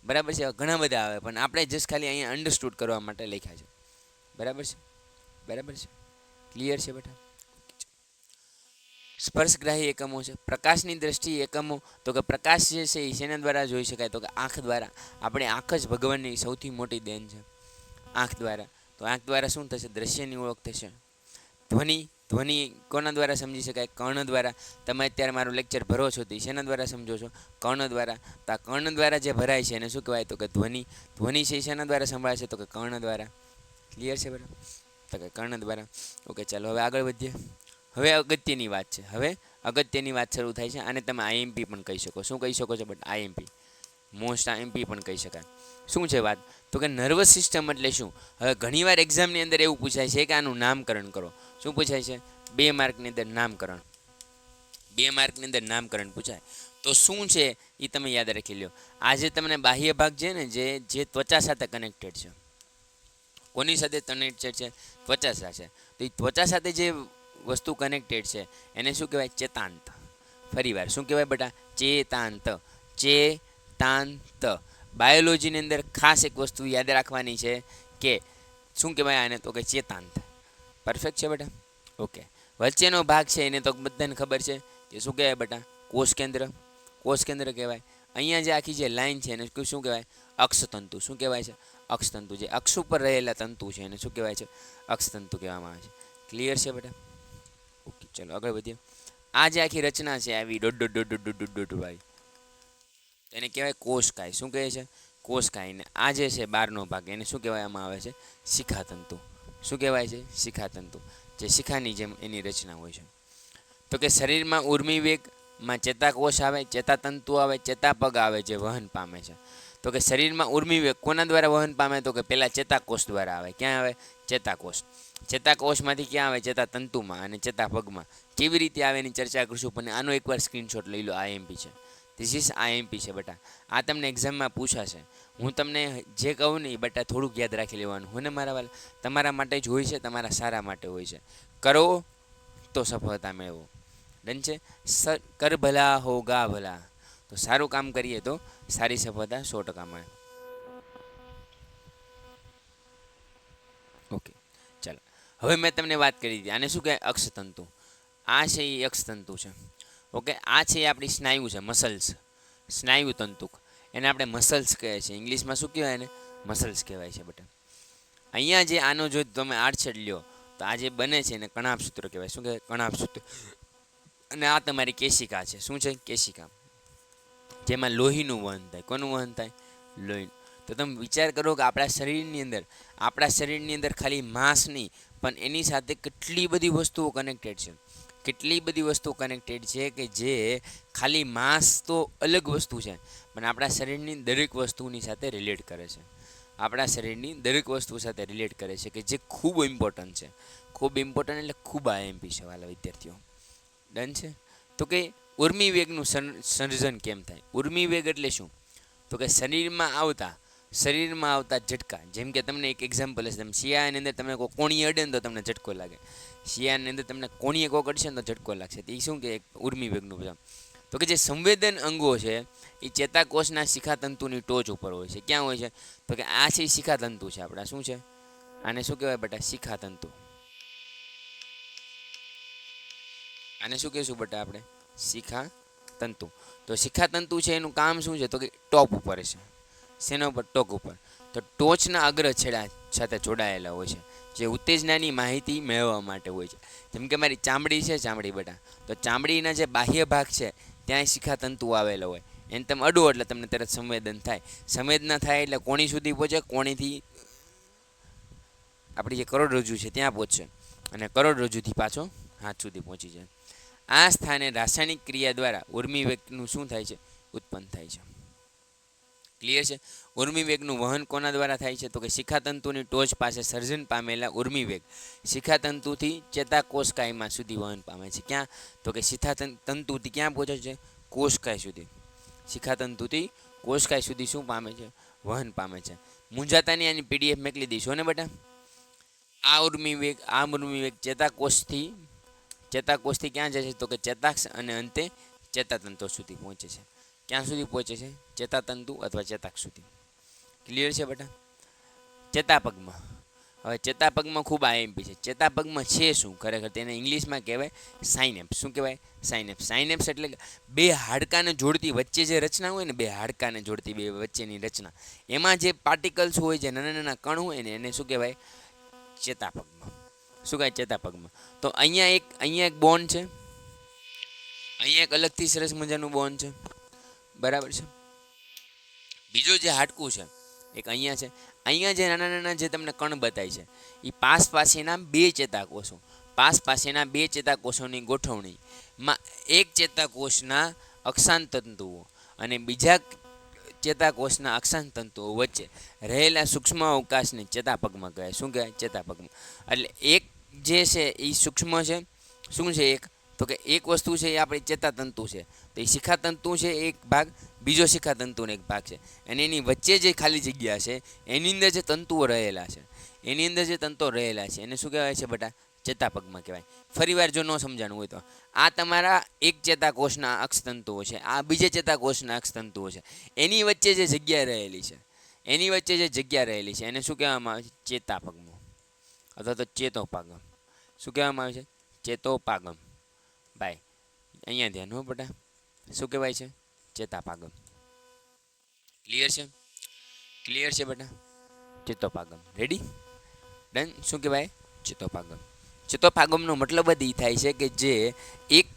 બરાબર છે, ઘણા બધા આવે. પણ આપણે જસ્ટ ખાલી અહીંયા અન્ડરસ્ટુડ કરવા માટે લખ્યા છે. બરાબર છે? ક્લિયર છે બેટા? સ્પર્શગ્રાહી એકમો છે. પ્રકાશની દ્રષ્ટિએ એકમો, તો કે પ્રકાશ જે છે એ શેના દ્વારા જોઈ શકાય? તો કે આંખ દ્વારા. આપણી આંખ જ ભગવાનની સૌથી મોટી દેન છે, આંખ દ્વારા. તો આંખ દ્વારા શું થશે? દ્રશ્યની ઓળખ થશે. ધ્વનિ, ધ્વનિ કોના દ્વારા સમજી શકાય? કર્ણ દ્વારા. તમે અત્યારે મારું લેક્ચર ભરો છો તો શેના દ્વારા સમજો છો? કર્ણ દ્વારા. તો આ કર્ણ દ્વારા જે ભરાય છે એને શું કહેવાય? તો કે ધ્વનિ. ધ્વનિ છે એ શેના દ્વારા સંભળાય છે? તો કે કર્ણ દ્વારા. ક્લિયર છે બરાબર? તો કે કર્ણ દ્વારા. ઓકે, ચાલો હવે આગળ વધીએ. હવે અગત્યની વાત છે. હવે અગત્યની વાત શરૂ થાય છે. આને તમે આઈએમપી પણ કહી શકો. શું કહી શકો છો? બટ આઈએમપી, મોસ્ટ આઈએમપી પણ કહી શકાય. શું છે વાત? તો કે નર્વસ સિસ્ટમ એટલે શું? હવે ઘણીવાર એક્ઝામની અંદર એવું પૂછાય છે કે આનું નામકરણ કરો. શું પૂછાય છે? 2 માર્કની અંદર નામકરણ. 2 માર્કની અંદર નામકરણ પૂછાય. તો શું છે એ તમે યાદ રાખી લો. આ જે તમને બાહ્ય ભાગ છે ને, જે ત્વચા સાથે કનેક્ટેડ છે. કોની સાથે કનેક્ટેડ છે? ત્વચા સાથે. તો એ ત્વચા સાથે જે વસ્તુ કનેક્ટેડ છે એને શું કહેવાય? ચેતાંત. ફરીવાર શું કહેવાય બેટા? ચેતાંત. ચેતાંત. બાયોલોજીની અંદર ખાસ એક વસ્તુ યાદ રાખવાની છે કે શું કહેવાય આને? તો કે ચેતાંત. પરફેક્ટ છે બેટા? ઓકે. વચ્ચેનો ભાગ છે એને તો બધાને ખબર છે કે શું કહેવાય બેટા? કોષ કેન્દ્ર. કોષ કેન્દ્ર કહેવાય. અહીંયા જે આખી જે લાઈન છે એને શું કહેવાય? અક્ષતંતુ. શું કહેવાય છે? અક્ષતંતુ. જે અક્ષ ઉપર રહેલા તંતુ છે એને શું કહેવાય છે? અક્ષતંતુ કહેવામાં આવે છે. ક્લિયર છે બેટા? ઓકે, ચલો આગળ વધીએ. આ જે આખી રચના છે આવી ડોટ વાળી, એને કહેવાય કોષકાય. શું કહે છે? કોષકાય. ને આ જે છે બહારનો ભાગ એને શું કહેવામાં આવે છે? શિખાતંતુ. શું કહેવાય છે? શિખાતંતુ. જે શિખાની જેમ એની રચના હોય છે. તો કે શરીરમાં ઉર્મિ વેગમાં ચેતાકોષ આવે, ચેતાતંતુ આવે, ચેતાપગ આવે જે વહન પામે છે. તો કે શરીરમાં ઉર્મિ વેગ કોના દ્વારા વહન પામે? તો કે પહેલાં ચેતાકોષ દ્વારા આવે. ક્યાં આવે? ચેતાકોષ. ચેતાકોષમાંથી ક્યાં આવે? ચેતાતંતુમાં અને ચેતાપગમાં. કેવી રીતે આવે એની ચર્ચા કરીશું, પણ આનો એકવાર સ્ક્રીનશોટ લઈ લો. આઈએમપી છે. ધીસ ઇઝ આઈએમપી છે બેટા. આ તમને એક્ઝામમાં પૂછાશે. હું તમને જે કહું ને એ બેટા થોડુંક યાદ રાખી લેવાનું. હું ને મારા વાલા તમારા માટે જ હોય છે, તમારા સારા માટે હોય છે. કરો તો સફળતા મેળવો. ડન છે? કર ભલા હોગા ભલા. તો સારું કામ કરીએ તો સારી સફળતા 100% મળે. ઓકે, ચાલો. હવે મેં તમને વાત કરી દીધી. આને શું કહેવાય? અક્ષતંતુ. આ છે એ અક્ષતંતુ છે. ઓકે, આ છે એ આપણી સ્નાયુ છે, મસલ્સ. સ્નાયુ તંતુ. એને આપણે મસલ્સ કહે છે. ઇંગ્લિશમાં શું કહેવાય? એને મસલ્સ કહેવાય છે બેટા. અહીંયા જે આનો જો તમે આડછેદ લ્યો તો આ જે બને છે એને કણાભસૂત્ર કહેવાય. શું કહેવાય? કણાભસૂત્ર. અને આ તમારી કેશિકા છે. શું છે? કેશિકા. જેમાં લોહીનું વહન થાય. કોનું વહન થાય? લોહીનું. તો તમે વિચાર કરો કે આપણા શરીરની અંદર ખાલી માંસ નહીં, પણ એની સાથે કેટલી બધી વસ્તુઓ કનેક્ટેડ છે. કેટલી બધી વસ્તુઓ કનેક્ટેડ છે કે જે ખાલી માંસ તો અલગ વસ્તુ છે, પણ આપણા શરીરની દરેક વસ્તુની સાથે રિલેટ કરે છે. આપણા શરીરની દરેક વસ્તુ સાથે રિલેટ કરે છે કે જે ખૂબ ઇમ્પોર્ટન્ટ છે. ખૂબ ઇમ્પોર્ટન્ટ એટલે ખૂબ આઈએમપી છે વાલા વિદ્યાર્થીઓ. ડન છે? તો કે ઉર્મિ વેગનું સર્જન કેમ થાય? ઉર્મિ વેગ એટલે શું? તો કે શરીરમાં આવતા ઝટકા. જેમ કે તમને એક એક્ઝામ્પલ હશે. તમે શિયાળાની અંદર તમને કોઈ કોણીએ અડે ને તો તમને ઝટકો લાગે. શિયાળાની અંદર તમને કોણીએ કોક અડશે ને તો ઝટકો લાગશે. તો એ શું કે ઉર્મિ વેગનું બધા. તો કે જે સંવેદન અંગો છે એ ચેતાકોષના શિખાતંતુની ટોચ ઉપર હોય છે. ક્યાં હોય છે? તો કે આ છે શિખાતંતુ છે આપણા. શું છે? આને શું કહેવાય બેટા? શિખાતંતુ. આને શું કહીશું બેટા આપણે? શિખાતંતુ. તો શિખાતંતુ છે એનું કામ શું છે? તો કે ટોપ ઉપર છે. શેના ઉપર? ટોક ઉપર. તો ટોચના અગ્ર છેડા સાથે જોડાયેલા હોય છે, જે ઉત્તેજનાની માહિતી મેળવવા માટે હોય છે. જેમ કે મારી ચામડી છે, ચામડી બેટા, તો ચામડીના જે બાહ્ય ભાગ છે ત્યાં શિખાતંતુ આવેલા હોય. એને તમે અડો એટલે તમને તરત સંવેદન થાય. સંવેદના થાય એટલે કોણી સુધી પહોંચે. કોણીથી આપણી જે કરોડરજ્જુ છે ત્યાં પહોંચશે, અને કરોડરજ્જુથી પાછો હાથ સુધી પહોંચી જાય. આ સ્થાને રાસાયણિક ક્રિયા દ્વારા ઉર્મિવેગનું શું થાય છે? ઉત્પન્ન થાય છે. ક્લિયર છે? ઉર્મિવેગનું વહન કોના દ્વારા થાય છે? તો કે શિખાતંતુની ટોચ પાસે સર્જન પામેલા ઉર્મિવેગ શિખાતંતુથી ચેતાકોષકાયમાં સુધી વહન પામે છે. ક્યાં? તો કે શિખાતંતુથી ક્યાં પહોંચે છે? કોષકાય સુધી. શિખાતંતુથી કોષકાય સુધી શું પામે છે? વહન પામે છે. મૂંઝાતાની આની પીડીએફ મોકલી દઈશું ને બેટા. આ ઉર્મિવેગ ચેતાકોષથી ક્યાં જાય છે? તો કે ચેતાક્ષ અને અંતે ચેતાતંતુ સુધી પહોંચે છે. ક્યાં સુધી પહોંચે છે? ચેતાતંતુ અથવા ચેતાક્ષ સુધી. ક્લિયર છે બેટા? ચેતાપગમાં. હવે ચેતાપગમાં ખૂબ આઈએમપી છે. ચેતાપગમાં છે શું ખરેખર? તેને ઇંગ્લિશમાં કહેવાય સાઇનેપ્સ. શું કહેવાય? સાઇનેપ્સ. સાઇનેપ્સ એટલે બે હાડકાને જોડતી વચ્ચે જે રચના હોય ને, બે હાડકાને જોડતી બે વચ્ચેની રચના, એમાં જે પાર્ટિકલ્સ હોય, જે નાના નાના કણ હોય ને, એને શું કહેવાય? ચેતાપગમાં. શું કહેવાય ચેતાપગમાં. તો અહીંયા એક બોન છે, અહીંયા એક અલગથી સરસ મજાનું બોન છે, બરાબર છે. બીજું જે હાડકું છે એક અહીંયા છે. અહીંયા જે નાના નાના જે તમને કણ બતાય છે એ પાસ પાસેના બે ચેતાકોષો, પાસ પાસેના બે ચેતાકોષોની ગોઠવણીમાં એક ચેતાકોષના અક્ષાંત તંતુઓ અને બીજા ચેતાકોષના અક્ષાંત તંતુઓ વચ્ચે રહેલા સૂક્ષ્મ અવકાશને ચેતાપગમાં કહેવાય. શું કહેવાય? ચેતાપગમાં. એટલે એક જે છે એ સૂક્ષ્મ છે. શું છે એક? તો કે એક વસ્તુ છે એ આપણી ચેતાતંતુ છે, તો એ શિખાતંતુ છે એક ભાગ, બીજો શિખાતંતુનો એક ભાગ છે, અને એની વચ્ચે જે ખાલી જગ્યા છે એની અંદર જે તંતુઓ રહેલા છે, એની અંદર જે તંતુઓ રહેલા છે એને શું કહેવાય છે બેટા? ચેતાપગમાં કહેવાય. ફરીવાર જો ન સમજાણું હોય તો આ તમારા એક ચેતાકોષના અક્ષતંતુઓ છે, આ બીજા ચેતાકોષના અક્ષતંતુઓ છે, એની વચ્ચે જે જગ્યા રહેલી છે, એની વચ્ચે જે જગ્યા રહેલી છે એને શું કહેવામાં આવે છે? ચેતાપગમ અથવા તો ચેતોપાગમ. શું કહેવામાં આવે છે? ચેતોપાગમ. ભાઈ અહીંયા ધ્યાન હો બેટા, શું કહેવાય છે? ચેતાપાગમ. ક્લિયર છે? ક્લિયર છે બેટા? ચેતોપાગમ. રેડી? ડન. શું કહેવાય? ચેતોપાગમ. ચેતોપાગમનો મતલબ જ એ થાય છે કે જે એક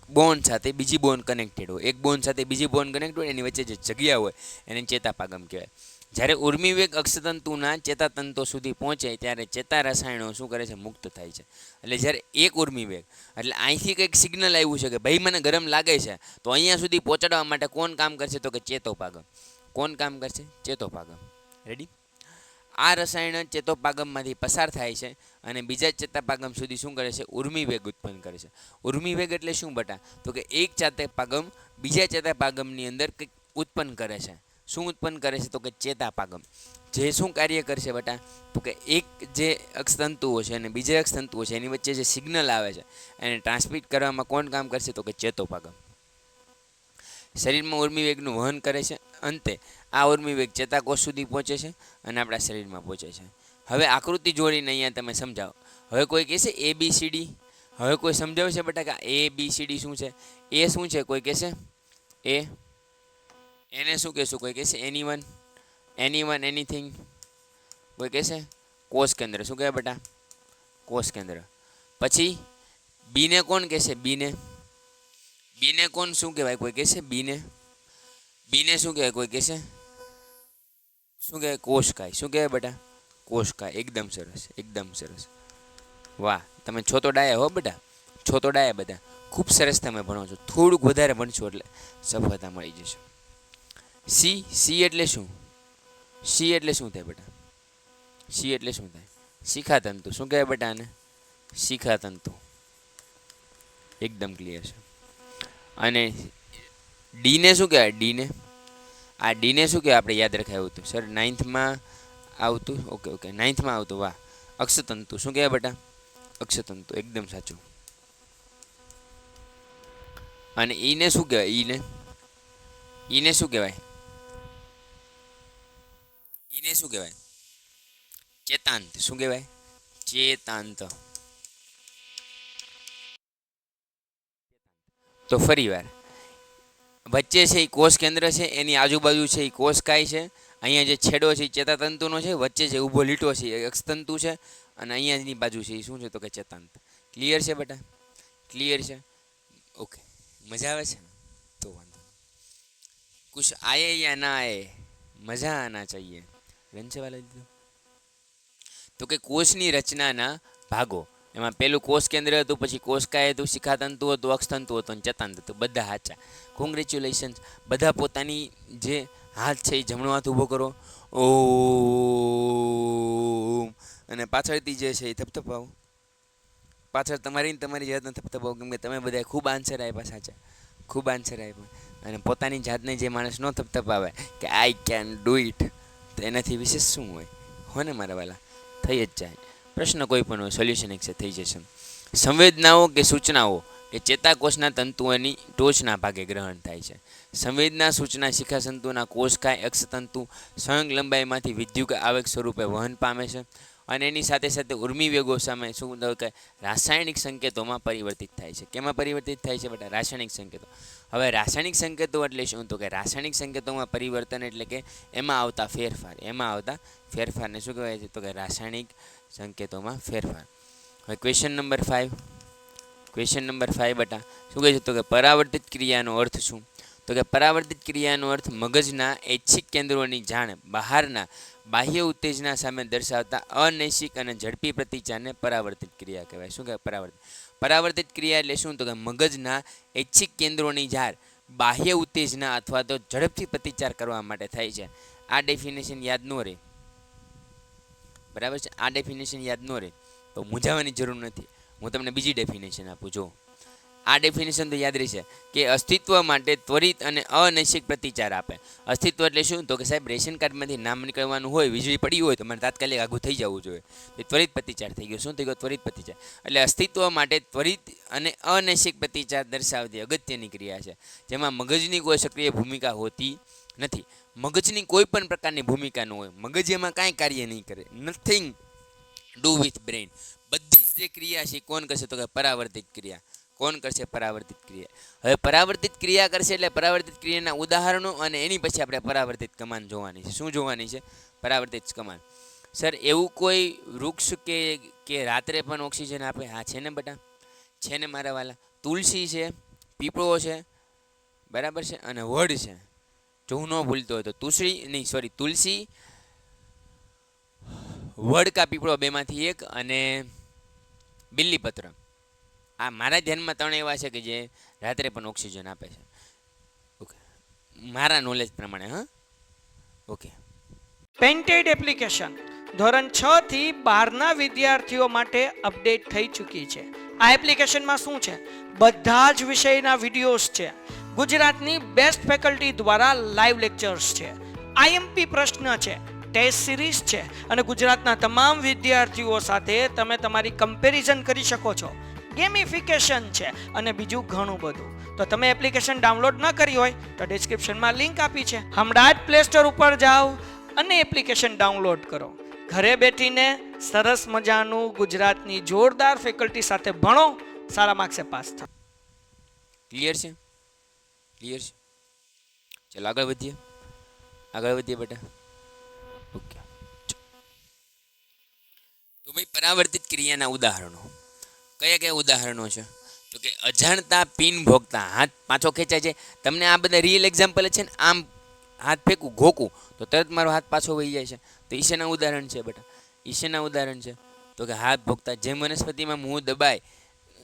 બોન સાથે બીજી બોન કનેક્ટેડ હોય, એક બોન સાથે બીજી બોન કનેક્ટ હોય એની વચ્ચે જે જગ્યા હોય એને ચેતાપાગમ કહેવાય. જ્યારે ઉર્મિવેગ અક્ષતંતુના ચેતાતંતુ સુધી પહોંચે ત્યારે ચેતા રસાયણો શું કરે છે? મુક્ત થાય છે. એટલે જ્યારે એક ઉર્મિવેગ એટલે અહીંથી કંઈક સિગ્નલ આવ્યું છે કે ભાઈ મને ગરમ લાગે છે, તો અહીંયા સુધી પહોંચાડવા માટે કોણ કામ કરશે? તો કે ચેતોપાગમ. કોણ કામ કરશે? ચેતોપાગમ. રેડી? આ રસાયણ ચેતોપાગમમાંથી પસાર થાય છે અને બીજા ચેતાપાગમ સુધી શું કરે છે? ઉર્મિવેગ ઉત્પન્ન કરે છે. ઉર્મિવેગ એટલે શું બેટા? તો કે એક ચેતાપાગમ બીજા ચેતાપાગમની અંદર કંઈક ઉત્પન્ન કરે છે. શું ઉત્પન્ન કરે છે? તો કે ચેતાપાગમ. જે શું કાર્ય કરશે બેટા? તો કે એક જે અક્ષતંતુઓ છે અને બીજા અક્ષતંતુઓ છે એની વચ્ચે જે સિગ્નલ આવે છે એને ટ્રાન્સમિટ કરવામાં કોણ કામ કરશે? તો કે ચેતોપાગમ. શરીરમાં ઉર્મિવેગનું વહન કરે છે. અંતે આ ઉર્મિવેગ ચેતાકોષ સુધી પહોંચે છે અને આપણા શરીરમાં પહોંચે છે. હવે આકૃતિ જોડીને અહીંયા તમે સમજાવો. હવે કોઈ કહેશે ABCD. હવે કોઈ સમજાવશે બેટા કે ABCD શું છે? એ શું છે? કોઈ કહેશે એ. એને શું કહેશું? કોઈ કહેશે એનીવન એનીથિંગ. કોઈ કહેશે કોષ કેન્દ્ર. શું કહેવાય બેટા? કોષ કેન્દ્ર. પછી બીને કોણ કહેશે? બીને કોણ શું કહેવાય? કોઈ કહેશે બીને શું કહેવાય? કોઈ કહેશે શું કહેવાય? કોષકાય. શું કહેવાય બેટા? કોષકાય. એકદમ સરસ, એકદમ સરસ. વાહ, તમે છો તો ડાયા હો બેટા, છો તો ડાયા બધા. ખૂબ સરસ તમે ભણો છો. થોડુંક વધારે ભણશો એટલે સફળતા મળી જશે. સી એટલે શું? સી એટલે શું થાય બેટા? સી એટલે શું થાય? શિખાતંતુ. શું કહેવાય બેટા આને? શિખાતંતુ. એકદમ ક્લિયર છે. અને ડીને શું કહેવાય? ડીને આ ડીને શું કહેવાય? આપણે યાદ રખાયું હતું સર, 9થમાં આવતું. ઓકે 9થમાં આવતું. વાહ. અક્ષતંતુ. શું કહેવાય બેટા? અક્ષતંતુ. એકદમ સાચું. અને ઈને શું કહેવાય? ઈને શું કહેવાય? ઈને શું કહેવાય? ચેતાંત. શું કહેવાય? ચેતાંત. તો ફરી વાર, વચ્ચે છે એ કોષ કેન્દ્ર છે, એની આજુબાજુ છે એ કોષકાય છે, અહીંયા જે છેડો છે એ ચેતાતંતુનો છે, વચ્ચે જે ઊભો લીટો છે એ અક્ષતંતુ છે, અને અહીંયાની બાજુ છે એ શું છે? તો કે ચેતાંત. ક્લિયર છે બેટા? ક્લિયર છે? ઓકે. મજા આવે છે? તો વાંધો કુછ આયે યા ના આયે, મજા આના चाहिए. રન છે વાલા દીધો. તો કે કોષની રચનાના ભાગો, એમાં પેલું કોષ કેન્દ્ર હતું, પછી કોષકાય હતું, શિખાતંતુ હતું, અક્ષતંતુ હતું અને ચેતાંત હતું. બધા સાચા. કોંગ્રેચ્યુલેશન્સ. બધા પોતાની જે હાથ છે એ જમણો હાથ ઊભો કરો. ઓમ. અને પાછળથી જે છે એ થપથપાવો. પાછળ તમારી જાતને થપથપાવો, કેમ કે તમે બધા ખૂબ આન્સર આપ્યા સાચા, ખૂબ આન્સર આપ્યા. અને પોતાની જાતને જે માણસ ન થપથપાવે કે આઈ કેન ડુ ઇટ, તો એનાથી વિશેષ શું હોય? હો ને મારા વાલા? થઈ જ જાય. પ્રશ્ન કોઈ પણ હોય, સોલ્યુશન એક થઈ જશે. સંવેદનાઓ કે સૂચનાઓ કે ચેતાકોષના તંતુઓની ટોચના ભાગે ગ્રહણ થાય છે. સંવેદના સૂચના શિખાતંતુના કોષકાય અક્ષતંતુ સંયોગ લંબાઈમાંથી વિદ્યુત આવેગ સ્વરૂપે વહન પામે છે, અને એની સાથે સાથે ઉર્મિવેગો સામે શું કે રાસાયણિક સંકેતોમાં પરિવર્તિત થાય છે. કેમાં પરિવર્તિત થાય છે બેટા? રાસાયણિક સંકેતો. હવે રાસાયણિક સંકેતો એટલે શું? તો કે રાસાયણિક સંકેતોમાં પરિવર્તન એટલે કે એમાં આવતા ફેરફાર. એમાં આવતા ફેરફારને શું કહેવાય છે? તો કે રાસાયણિક સંકેતોમાં ફેરફાર. હવે ક્વેશ્ચન નંબર 5. ક્વેશ્ચન નંબર 5 બેટા શું કહે છે? તો કે પરાવર્તિત ક્રિયાનો અર્થ શું? તો કે પરાવર્તિત ક્રિયાનો અર્થ મગજના ઐચ્છિક કેન્દ્રોની જાણ બહારના બાહ્ય ઉત્તેજના સામે દર્શાવતા અનૈચ્છિક અને ઝડપી પ્રતિચારને પરાવર્તિત ક્રિયા કહેવાય. શું કહેવાય? પરાવર્તિત ક્રિયા એટલે શું? તો કે મગજના ઐચ્છિક કેન્દ્રોની જાણ બાહ્ય ઉત્તેજના અથવા તો ઝડપથી પ્રતિચાર કરવા માટે થાય છે. આ ડેફિનેશન યાદ ન રહે, બરાબર છે? આ ડેફિનેશન યાદ ન રહે તો મૂંઝાવાની જરૂર નથી. હું તમને બીજી ડેફિનેશન આપું. જો આ ડેફિનેશન તો યાદ રહેશે કે અસ્તિત્વ માટે ત્વરિત અને અનૈચ્છિક પ્રતિચાર આપે. અસ્તિત્વ એટલે શું? તો કે સાહેબ રેશન કાર્ડમાંથી નામ નીકળવાનું હોય, વીજળી પડી હોય તો મને તાત્કાલિક આઘું થઈ જવું જોઈએ. એ ત્વરિત પ્રતિચાર થઈ ગયો. શું થઈ ગયો? ત્વરિત પ્રતિચાર. એટલે અસ્તિત્વ માટે ત્વરિત અને અનૈચ્છિક પ્રતિચાર દર્શાવતી અગત્યની ક્રિયા છે, જેમાં મગજની કોઈ સક્રિય ભૂમિકા હોતી નથી. મગજની કોઈ પણ પ્રકારની ભૂમિકા ન હોય, મગજ એમાં કાંઈ કાર્ય નહીં કરે, નથિંગ ડુ વિથ બ્રેઇન. બધી જ જે ક્રિયા છે કોણ કરશે? તો કે પરાવર્તિત ક્રિયા. કોણ કરશે? પરાવર્તિત ક્રિયા. હવે પરાવર્તિત ક્રિયા કરશે એટલે પરાવર્તિત ક્રિયાના ઉદાહરણો અને એની પછી આપણે પરાવર્તિત કમાન જોવાની છે. શું જોવાની છે? પરાવર્તિત કમાન. સર એવું કોઈ વૃક્ષ કે રાત્રે પણ ઓક્સિજન આપે? હા છે ને બેટા, છે ને મારા વાલા. તુલસી છે, પીપળો છે, બરાબર છે, અને વડ છે. જો હું ન ભૂલતો હોય તો તુલસી, વડ કા પીપળો બેમાંથી એક, અને બિલ્લીપત્ર. આ મારા ધ્યાનમાં 3 એવા છે કે જે રાત્રે પણ ઓક્સિજન આપે છે. ઓકે, મારા નોલેજ પ્રમાણે. હા, ઓકે.
પેન્ટેડ એપ્લિકેશન ધોરણ 6 થી 12ના વિદ્યાર્થીઓ માટે અપડેટ થઈ ચૂકી છે. આ એપ્લિકેશનમાં શું છે? બધા જ વિષયના વિડીયોઝ છે. ગુજરાતની બેસ્ટ ફેકલ્ટી દ્વારા લાઈવ લેક્ચર્સ છે. આઈએમપી પ્રશ્ન છે, ટેસ્ટ સિરીઝ છે, અને ગુજરાતના તમામ વિદ્યાર્થીઓ સાથે તમે તમારી કમ્પેરિઝન કરી શકો છો. ગેમિફિકેશન છે અને બીજું ઘણું બધું. તો તમે એપ્લિકેશન ડાઉનલોડ ન કરી હોય તો ડિસ્ક્રિપ્શનમાં લિંક આપી છે. હમણાં જ પ્લે સ્ટોર ઉપર જાઓ અને એપ્લિકેશન ડાઉનલોડ કરો. ઘરે બેઠીને સરસ મજાનું ગુજરાતની જોરદાર ફેકલ્ટી સાથે ભણો, સારા માર્ક્સે પાસ થાઓ.
ક્લિયર છે? ક્લિયર છે? ચાલો આગળ વધીએ બેટા. ઓકે. તો ભાઈ પરાવર્તિત ક્રિયાના ઉદાહરણો કયા ઉદાહરણો છે? તો કે અજાણતા પિન ભોગતા હાથ પાછો ખેંચાય છે. તમને આ બધા રિયલ એક્ઝામ્પલ છે ને, આમ હાથ ફેંકું ઘોકું તો તરત મારો હાથ પાછો વહી જાય છે. તો ઈશેના ઉદાહરણ છે બેટા, ઈશેના ઉદાહરણ છે. તો કે હાથ ભોગતા જેમ વનસ્પતિમાં મું દબાય,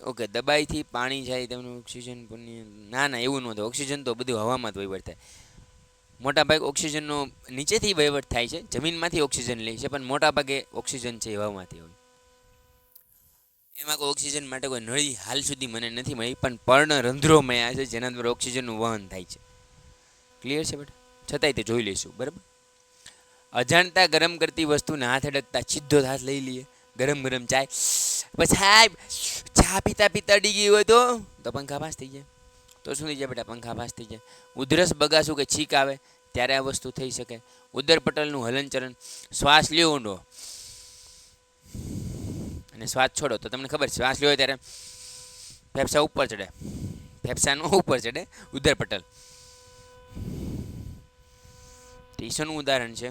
ઓકે, દબાઈથી પાણી જાય, તમને ઓક્સિજન ના એવું ન થાય. ઓક્સિજન તો બધું હવામાં જ વહીવટ થાય. મોટા ભાગે ઓક્સિજનનો નીચેથી વહીવટ થાય છે, જમીનમાંથી ઓક્સિજન લે છે, પણ મોટા ભાગે ઓક્સિજન છે એ હવામાંથી હોય. એમાં કોઈ ઓક્સિજન માટે કોઈ નળી હાલ સુધી મને નથી મળી, પણ પર્ણ રંધ્રો મળ્યા છે જેના દ્વારા ઓક્સિજનનું વહન થાય છે. ક્લિયર છે બેટા? છતાંય તે જોઈ લઈશું, બરાબર. અજાણતા ગરમ કરતી વસ્તુને હાથ અડકતા સીધો હાથ લઈ લઈએ. ગરમ ચાય, પછી સાહેબ ચા પીતા અડી ગઈ હોય તો પંખા પાસ થઈ જાય. તો શું થઈ જાય બેટા? પંખા પાસ થઈ જાય. ઉધરસ, બગાસું કે છીક આવે ત્યારે આ વસ્તુ થઈ શકે. ઉદરપટલનું હલનચલન, શ્વાસ લ્યો ઊંડો અને શ્વાસ છોડો તો તમને ખબર, શ્વાસ લ્યો ત્યારે ફેફસા ઉપર ચડે, ફેફસાનો ઉપર ચડે ઉદરપટલ. શેનું ઉદાહરણ છે?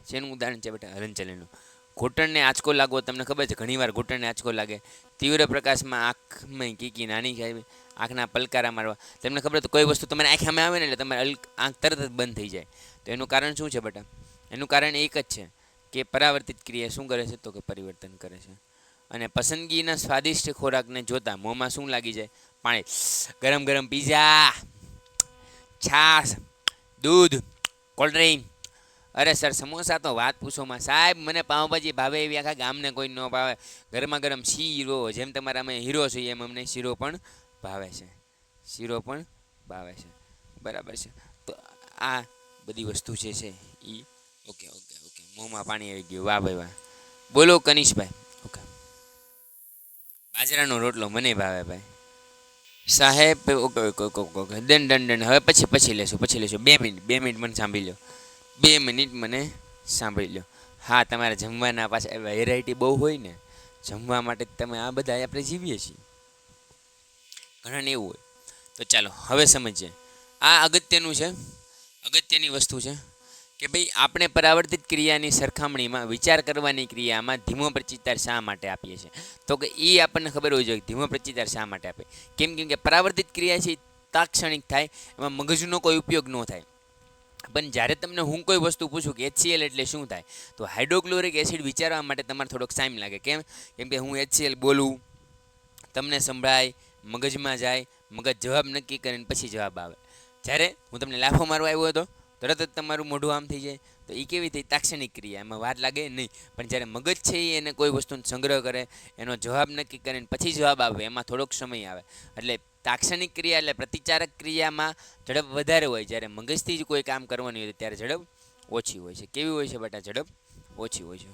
શેનું ઉદાહરણ છે બેટા? હલનચલનનું. ઘૂંટણને આંચકો લાગવો, તમને ખબર છે ઘણીવાર ઘૂંટણને આંચકો લાગે. તીવ્ર પ્રકાશમાં આંખમાં કીકી નાની ખાય, આંખના પલકારા મારવા. તમને ખબર તો કોઈ વસ્તુ તમારી આંખ સામે આવે ને એટલે તમારી આંખ તરત જ બંધ થઈ જાય. તો એનું કારણ શું છે બેટા? એનું કારણ એક જ છે કે પરાવર્તિત ક્રિયા શું કરે છે? તો કે પરિવર્તન કરે છે. અને પસંદગીના સ્વાદિષ્ટ ખોરાકને જોતા મોંમાં શું લાગી જાય? પાણી. ગરમ પીઝા, છાશ, દૂધ, કોલ્ડ્રિંક. અરે સર સમોસા તો વાત પૂછોમાં. સાહેબ મને પાઉંભાજી ભાવે એવી આખા ગામને કોઈ ન ભાવે. ગરમા શીરો, જેમ તમારા અમે હીરો છીએ એમ અમને શીરો પણ ભાવે છે. બરાબર છે. તો આ બધી વસ્તુ જે છે એ ઓકે. મોંમાં પાણી આવી ગયું. વાહ ભાઈ વાહ. બોલો કનીશભાઈ. ઓકે. બાજરાનો રોટલો મને ભાવે ભાઈ સાહેબ. ઓકે. દંડ. હવે પછી લેશું. 2 મિનિટ મને સાંભળી લો. 2 મિનિટ મને સાંભળી લો. હા, તમારે જમવાના પાછા વેરાયટી બહુ હોય ને, જમવા માટે તમે આ બધા આપણે જીવીએ છીએ, ઘણાને એવું હોય. તો ચાલો હવે સમજીએ. આ અગત્યની વસ્તુ છે કે ભાઈ આપણે પરાવર્તિત ક્રિયાની સરખામણીમાં વિચાર કરવાની ક્રિયામાં ધીમો પ્રતિચાર શા માટે આપીએ છીએ? તો કે એ આપણને ખબર હોવી જોઈએ ધીમો પ્રતિચાર શા માટે આપે. કેમ કે પરાવર્તિત ક્રિયા છે તાત્ક્ષણિક થાય, એમાં મગજનો કોઈ ઉપયોગ ન થાય. પણ જ્યારે તમને હું કોઈ વસ્તુ પૂછું કે HCl એટલે શું થાય, તો હાઇડ્રોક્લોરિક એસિડ વિચારવા માટે તમારે થોડોક ટાઈમ લાગે. કેમ? કેમ કે હું HCl બોલું, તમને સંભળાય, મગજમાં જાય, મગજ જવાબ નક્કી કરીને પછી જવાબ આવે. જ્યારે હું તમને લાફો મારવા આવ્યો હતો તરત જ તમારું મોઢું આમ થઈ જાય, તો એ કેવી થઈ? તાક્ષણિક ક્રિયા, એમાં વાર લાગે નહીં. પણ જ્યારે મગજ છે એ એને કોઈ વસ્તુનો સંગ્રહ કરે, એનો જવાબ નક્કી કરીને પછી જવાબ આવે, એમાં થોડોક સમય આવે. એટલે તાક્ષણિક ક્રિયા એટલે પ્રતિચારક ક્રિયામાં ઝડપ વધારે હોય, જ્યારે મગજથી જ કોઈ કામ કરવાની હોય ત્યારે ઝડપ ઓછી હોય છે. કેવી હોય છે બેટા? ઝડપ ઓછી હોય છે.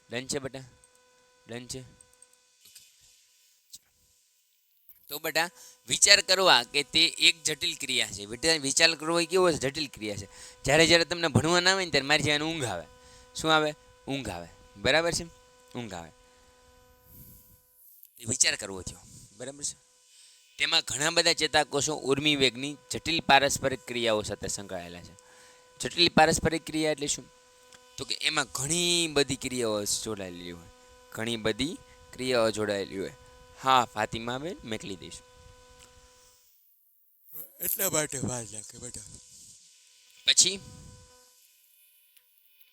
ડન છે બેટા? ડન છે? તો બેટા વિચાર કરવા કે તે એક જટિલ ક્રિયા છે. વિચાર કરવો એ કેવો છે? જટિલ ક્રિયા છે. જ્યારે તમને ભણવા ના આવે ને ત્યારે મારી જેને ઊંઘ આવે. શું આવે? ઊંઘ આવે. બરાબર છે? ઊંઘ આવે. વિચાર કરવો થયો. બરાબર છે? તેમાં ઘણા બધા ચેતાકોષો ઉર્મી વેગની જટિલ પારસ્પરિક ક્રિયાઓ સાથે સંકળાયેલા છે. જટિલ પારસ્પરિક ક્રિયા એટલે શું? તો કે એમાં ઘણી બધી ક્રિયાઓ જોડાયેલી હોય. ઘણી બધી ક્રિયાઓ જોડાયેલી હોય. હા ફાતિમાબેન મેકલી દઈશ, એટલા માટે વાર લાગે બેટા. પછી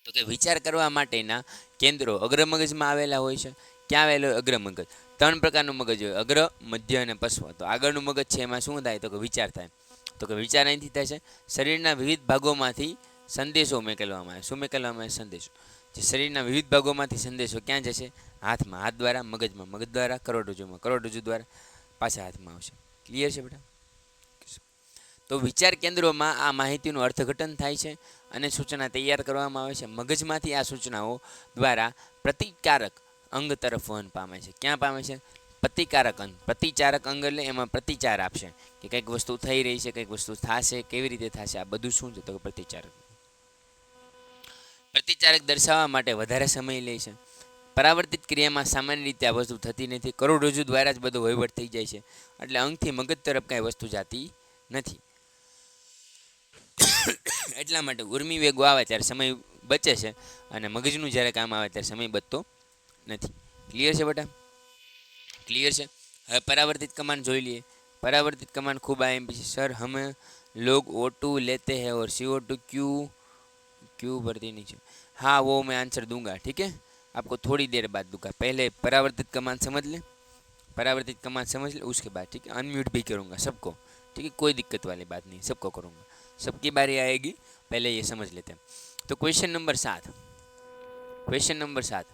તો કે વિચાર કરવા માટેના કેન્દ્રો અગ્રમગજમાં આવેલા હોય છે. ક્યાં આવેલો? અગ્રમગજ. 3 પ્રકારનું મગજ હોય, અગ્ર, મધ્ય અને પશ્વ. તો આગળનું મગજ છે એમાં શું થાય? તો કે વિચાર થાય. તો કે વિચાર અહીંથી થાય છે. શરીરના વિવિધ ભાગોમાંથી સંદેશો મોકલવામાં આવે. શું મોકલવામાં આવે? સંદેશો. જે શરીરના વિવિધ ભાગોમાંથી સંદેશો ક્યાં જશે? હાથમાં. હાથ દ્વારા મગજમાં, મગજ દ્વારા કરોડરજ્જુમાં, કરોડરજ્જુ દ્વારા પાછા હાથમાં આવશે. ક્લિયર છે બેટા? તો વિચાર કેન્દ્રોમાં આ માહિતીનું અર્થઘટન થાય છે અને સૂચના તૈયાર કરવામાં આવે છે. મગજમાંથી આ સૂચનાઓ દ્વારા પ્રતિકારક અંગ તરફ વહન પામે છે. ક્યાં પામે છે? પ્રતિકારક અંગ. પ્રતિચારક અંગ એટલે એમાં પ્રતિચાર આપશે કે કંઈક વસ્તુ થઈ રહી છે, કંઈક વસ્તુ થશે, કેવી રીતે થશે, આ બધું શું છે? તો પ્રતિચારક. પ્રતિચારક દર્શાવવા માટે વધારે સમય લે છે. પરાવર્તિત ક્રિયામાં સામાન્ય રીતે આ વસ્તુ થતી નથી. કરોડરજ્જુ દ્વારા જ બધો વહીવટ થઈ જાય છે. એટલે અંગથી મગજ તરફ કાંઈ વસ્તુ જાતી નથી. એટલા માટે ઉર્મી વેગો આવે ત્યારે સમય બચે છે અને મગજનું જ્યારે કામ આવે ત્યારે સમય બચતો નથી. ક્લિયર છે બેટા? ક્લિયર છે? હવે परावर्तित कमांड જોઈ लिए. परावर्तित कमांड खूब आईएमपी છે. सर हम लोग O2 लेते हैं और CO2 क्यों भरती नहीं है? हाँ वो मैं आंसर दूंगा, ठीक है, आपको थोड़ी देर बाद दूंगा. पहले परावर्तित कमांड समझ ले. परावर्तित कमांड समझ ले उसके बाद, ठीक है, अनम्यूट भी करूँगा सबको, ठीक है, कोई दिक्कत वाली बात नहीं, सबको करूँगा. सबकी बारी आएगी, पहले ये समझ लेते हैं. तो question number 7. Question number 7.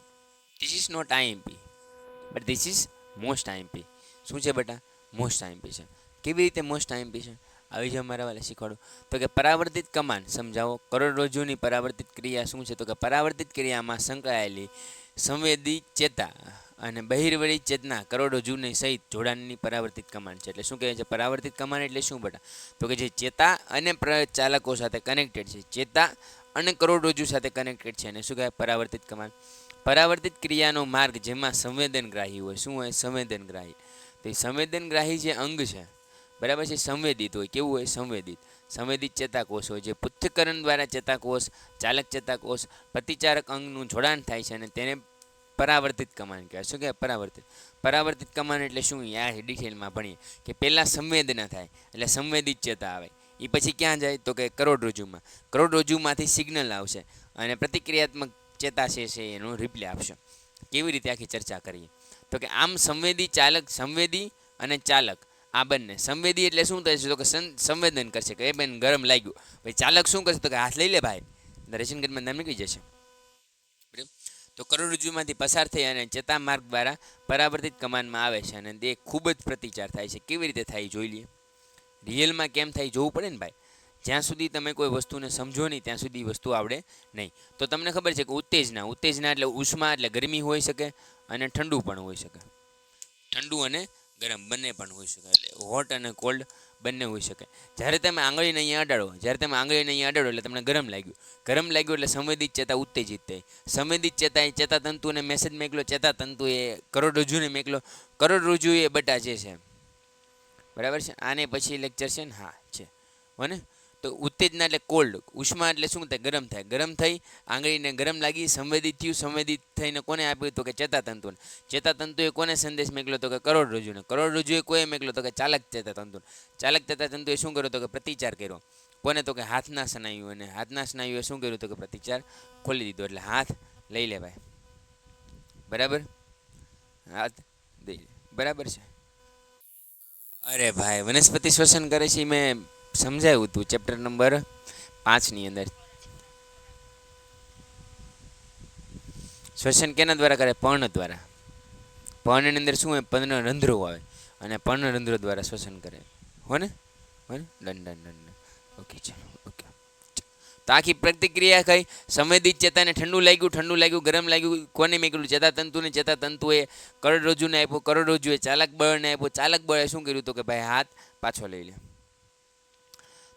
This is not IMP but this is most IMP. શું છે બેટા? મોસ્ટ IMP છે. કેવી રીતે મોસ્ટ IMP છે? આવી જ અમારા વાલે શીખવાડો. તો કે પરાવર્તિત કમાન્ડ સમજાવો. કરોડરજ્જુની પરાવર્તિત ક્રિયા શું છે? તો કે પરાવર્તિત ક્રિયામાં સંકળાયેલી સંવેદી ચેતા અને બહિર્વળી ચેતના કરોડરજ્જુની સહિત જોડાણની પરાવર્તિત કમાન્ડ છે. એટલે શું કહે છે? પરાવર્તિત કમાન્ડ એટલે શું બેટા? તો કે જે ચેતા અને ચાલકો સાથે કનેક્ટેડ છે, ચેતા અને કરોડરજ્જુ સાથે કનેક્ટેડ છે, અને શું કહેવાય? પરાવર્તિત કમાન્ડ. પરાવર્તિત ક્રિયાનો માર્ગ જેમાં સંવેદનગ્રાહી હોય. શું હોય? સંવેદનગ્રાહી. તો એ સંવેદનગ્રાહી જે અંગ છે, બરાબર છે, સંવેદિત હોય. કેવું હોય? સંવેદિત. સંવેદિત ચેતાકોષ હોય, જે પૃથ્થકરણ દ્વારા ચેતાકોષ, ચાલક ચેતાકોષ, પ્રતિચારક અંગનું જોડાણ થાય છે અને તેને પરાવર્તિત કમાન્ડ કહેવાય. શું કહેવાય? પરાવર્તિત. પરાવર્તિત કમાન્ડ એટલે શું? આ ડિટેલમાં ભણીએ કે પહેલાં સંવેદના થાય એટલે સંવેદિત ચેતા આવે, એ પછી ક્યાં જાય? તો કે કરોડરજ્જુમાં. કરોડરજ્જુમાંથી સિગ્નલ આવશે અને પ્રતિક્રિયાત્મક ચેતા છે એનું રિપ્લે આપશે. કેવી રીતે? આખી ચર્ચા કરીએ. તો કે આમ સંવેદી, ચાલક, સંવેદી અને ચાલક આ બંને. સંવેદી એટલે શું થશે? તો કે સંવેદન કરશે કે એ બેન ગરમ લાગ્યું. ભાઈ ચાલક શું કરશે? તો કે હાથ લઈ લે ભાઈ, રેશન કાર્ડમાં નામ નીકળી જશે. તો કરોડરજ્જુમાંથી પસાર થઈ અને ચેતા માર્ગ દ્વારા પરાવર્તિત કમાન્ડમાં આવે છે અને તે ખૂબ જ પ્રતિચાર થાય છે. કેવી રીતે થાય જોઈ લઈએ. રિયલમાં કેમ થાય જોવું પડે ને ભાઈ. જ્યાં સુધી તમે કોઈ વસ્તુને સમજો નહીં ત્યાં સુધી વસ્તુ આવડે નહીં. તો તમને ખબર છે કે ઉત્તેજના, ઉત્તેજના એટલે ઉષ્મા એટલે ગરમી હોઈ શકે અને ઠંડુ પણ હોઈ શકે. ઠંડુ અને ગરમ બંને પણ હોઈ શકે, એટલે હોટ અને કોલ્ડ બંને હોઈ શકે. જ્યારે તમે આંગળીને અહીંયા અડાડો, એટલે તમને ગરમ લાગ્યું. ગરમ લાગ્યું એટલે સંવેદિત ચેતા ઉત્તેજિત થઈ. સંવેદિત ચેતા એ ચેતાતંતુને મેસેજ મોકલો, ચેતાતંતુ એ કરોડરજ્જુને મોકલો, કરોડરજ્જુ એ બટા જે છે, બરાબર છે. આને પછી લેક્ચર છે ને? હા છે. મને તો ઉત્તેજના એટલે કોલ્ડ, ઉષ્મા એટલે શું થાય? ગરમ થાય. ગરમ થઈ આંગળીને ગરમ લાગી, સંવેદિત થયું. સંવેદિત થઈને કોને આપ્યું? તો કે ચેતાતંતુને. ચેતાતંતુએ કોને સંદેશ મોકલ્યો? તો કે કરોડરજ્જુને. કરોડરજ્જુએ કોએ મોકલ્યો? તો કે ચાલક ચેતાતંતુને. ચાલક ચેતાતંતુએ શું કર્યો? તો કે પ્રતિચાર કર્યો. કોને? તો કે હાથના સ્નાયુઓ. અને હાથના સ્નાયુએ શું કર્યું? તો કે પ્રતિચાર ખોલી દીધો. એટલે હાથ લઈ લે ભાઈ, બરાબર? હાથ દઈ લે, બરાબર છે? અરે ભાઈ, વનસ્પતિ શ્વસન કરે છે એ મેં સમજાવ્યું હતું ચેપ્ટર નંબર 5 ની અંદર. શ્વસન કેના દ્વારા કરે? પર્ણ દ્વારા. પર્ણની અંદર શું હોય? પર્ણરંધ્રો આવે અને પર્ણરંધ્રો દ્વારા શ્વસન કરે. હો ને? Done done done. ઓકે, ચાલો, ઓકે. તો આખી પ્રતિક્રિયા કઈ? સંવેદિત ચેતાને ઠંડુ લાગ્યું, ગરમ લાગ્યું. કોને મેકલું? ચેતાતંતુને. ચેતાતંતુએ કરોડરજ્જુને આપ્યું. કરોડરજ્જુએ ચાલક બળને આપ્યું. ચાલક બળે શું કર્યું? તો કે ભાઈ હાથ પાછો લઈ લે.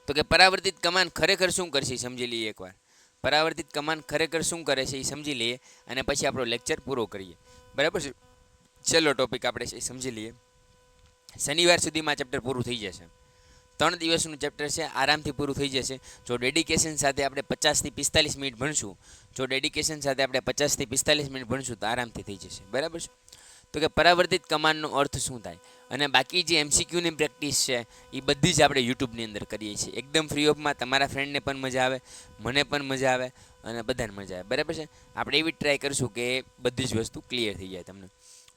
તો કે પરાવર્તિત કમાન ખરેખર શું કરશે? સમજી લઈએ એકવાર. પરાવર્તિત કમાન ખરેખર શું કરે છે એ સમજી લઈએ અને પછી આપણો લેક્ચર પૂરો કરીએ, બરાબર છે? છેલ્લો ટોપિક આપણે સમજી લઈએ. શનિવાર સુધીમાં ચેપ્ટર પૂરું થઈ જશે. 3 દિવસનું ચેપ્ટર છે, આરામથી પૂરું થઈ જશે. જો ડેડિકેશન સાથે આપણે 50 થી 45 મિનિટ ભણશું, તો આરામથી થઈ જશે, બરાબર છે? તો કે પરાવર્તિત કમાનનો અર્થ શું થાય? અને બાકી જે MCQની પ્રેક્ટિસ છે એ બધી જ આપણે યુટ્યુબની અંદર કરીએ છીએ, એકદમ ફ્રી ઓફમાં. તમારા ફ્રેન્ડને પણ મજા આવે, મને પણ મજા આવે અને બધાને મજા આવે, બરાબર છે? આપણે એવી ટ્રાય કરીશું કે બધી જ વસ્તુ ક્લિયર થઈ જાય તમને.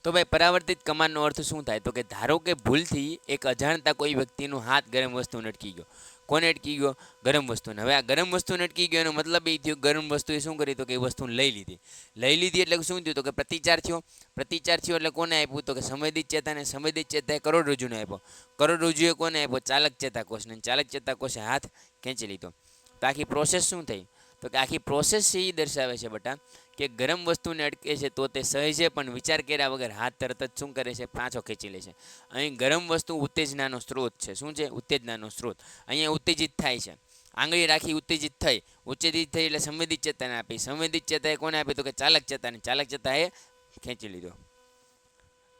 તો ભાઈ પરાવર્તિત કમાનનો અર્થ શું થાય? તો કે ધારો કે ભૂલથી એક અજાણતા કોઈ વ્યક્તિનો હાથ ગરમ વસ્તુને અટકી ગયો. કોને અટકી ગયો? ગરમ વસ્તુને. હવે આ ગરમ વસ્તુને અટકી ગયો એનો મતલબ એ થયો ગરમ વસ્તુએ શું કરી? તો કે એ વસ્તુને લઈ લીધી એટલે શું થયું? તો કે પ્રતિચાર થયો. પ્રતિચાર થયો એટલે કોને આપ્યું? તો કે સંવેદિત ચેતાને. સંવેદિત ચેતાએ કરોડરજ્જુને આપ્યો. કરોડરજ્જુએ કોને આપ્યો? ચાલક ચેતાકોષને. ચાલક ચેતાકોષે હાથ ખેંચી લીધો. તો આખી પ્રોસેસ શું થઈ? તો કે આખી પ્રોસેસ એ દર્શાવે છે બેટા કે ગરમ વસ્તુને અટકે છે તો તે સહેજે પણ વિચાર કર્યા વગર હાથ તરત જ શું કરે છે? પાછો ખેંચી લે છે. અહીં ગરમ વસ્તુ ઉત્તેજનાનો સ્ત્રોત છે. શું છે? ઉત્તેજનાનો સ્ત્રોત. અહીંયા ઉત્તેજિત થાય છે. આંગળી રાખી ઉત્તેજિત થઈ એટલે સંવેદિત ચેતાને આપી. સંવેદિત ચેતાએ કોને આપી? તો કે ચાલક ચેતાને. ચાલક ચેતાએ ખેંચી લીધો,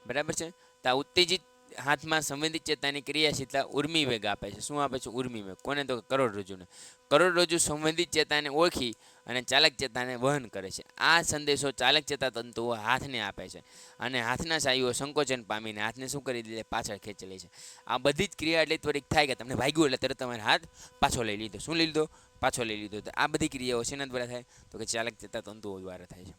બરાબર છે? તો આ ઉત્તેજિત હાથમાં સંવેદિત ચેતાની ક્રિયાશીલતા ઉર્મી વેગ આપે છે. શું આપે છે? ઉર્મી વેગ. કોને? તો કે કરોડરજ્જુને. કરોડરજ્જુ સંવેદિત ચેતાને ઓળખી અને ચાલક ચેતાને વહન કરે છે. આ સંદેશો ચાલક ચેતાતંતુઓ હાથને આપે છે અને હાથના સ્નાયુઓ સંકોચન પામીને હાથને શું કરી દે? પાછળ ખેંચી લે છે. આ બધી જ ક્રિયા એટલી ત્વરિત થાય કે તમને વાગ્યું એટલે તરત તમારે હાથ પાછો લઈ લીધો. શું લઈ લીધો? પાછો લઈ લીધો. તો આ બધી ક્રિયાઓ શેના દ્વારા થાય? તો કે ચાલક ચેતાતંતુઓ દ્વારા થાય છે.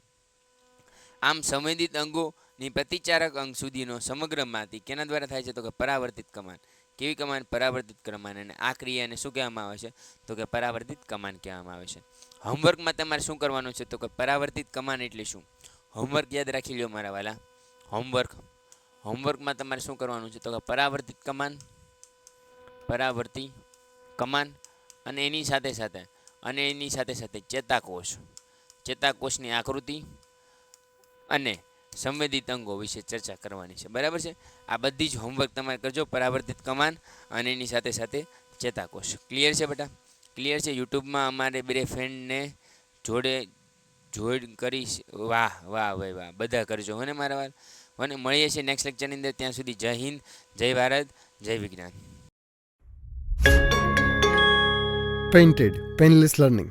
આમ સંવેદિત અંગોની પ્રતિચારક અંગ સુધીનો સમગ્રમાંથી કેના દ્વારા થાય છે? તો કે પરાવર્તિત કમાન. કેવી કમાન? પરાવર્તિત કમાન. અને આ ક્રિયાને શું કહેવામાં આવે છે? તો કે પરાવર્તિત કમાન કહેવામાં આવે છે. હોમવર્કમાં તમારે શું કરવાનું છે? તો કે પરાવર્તિત કમાન એટલે શું? હોમવર્ક યાદ રાખી લો મારા વાલા. હોમવર્કમાં તમારે શું કરવાનું છે? તો કે પરાવર્તિત કમાન, પરાવર્તી કમાન અને એની સાથે સાથે ચેતાકોષ, ચેતાકોષની આકૃતિ અને સંવેદિત અંગો વિશે ચર્ચા કરવાની છે, બરાબર છે? આ બધી જ હોમવર્ક તમારે કરજો. પરાવર્તિત કમાન અને એની સાથે સાથે ચેતાકોષ. ક્લિયર છે બેટા? ક્લિયર છે? યુટ્યુબમાં અમારે બે ફ્રેન્ડને જોઈન કરીશ. વાહ વાહ ભાઈ વાહ, બધા કરજો હો ને મારા વાર. અને મળીએ છીએ નેક્સ્ટ લેક્ચરની અંદર. ત્યાં સુધી જય હિન્દ, જય ભારત, જય વિજ્ઞાન.
Painted Painless Learning.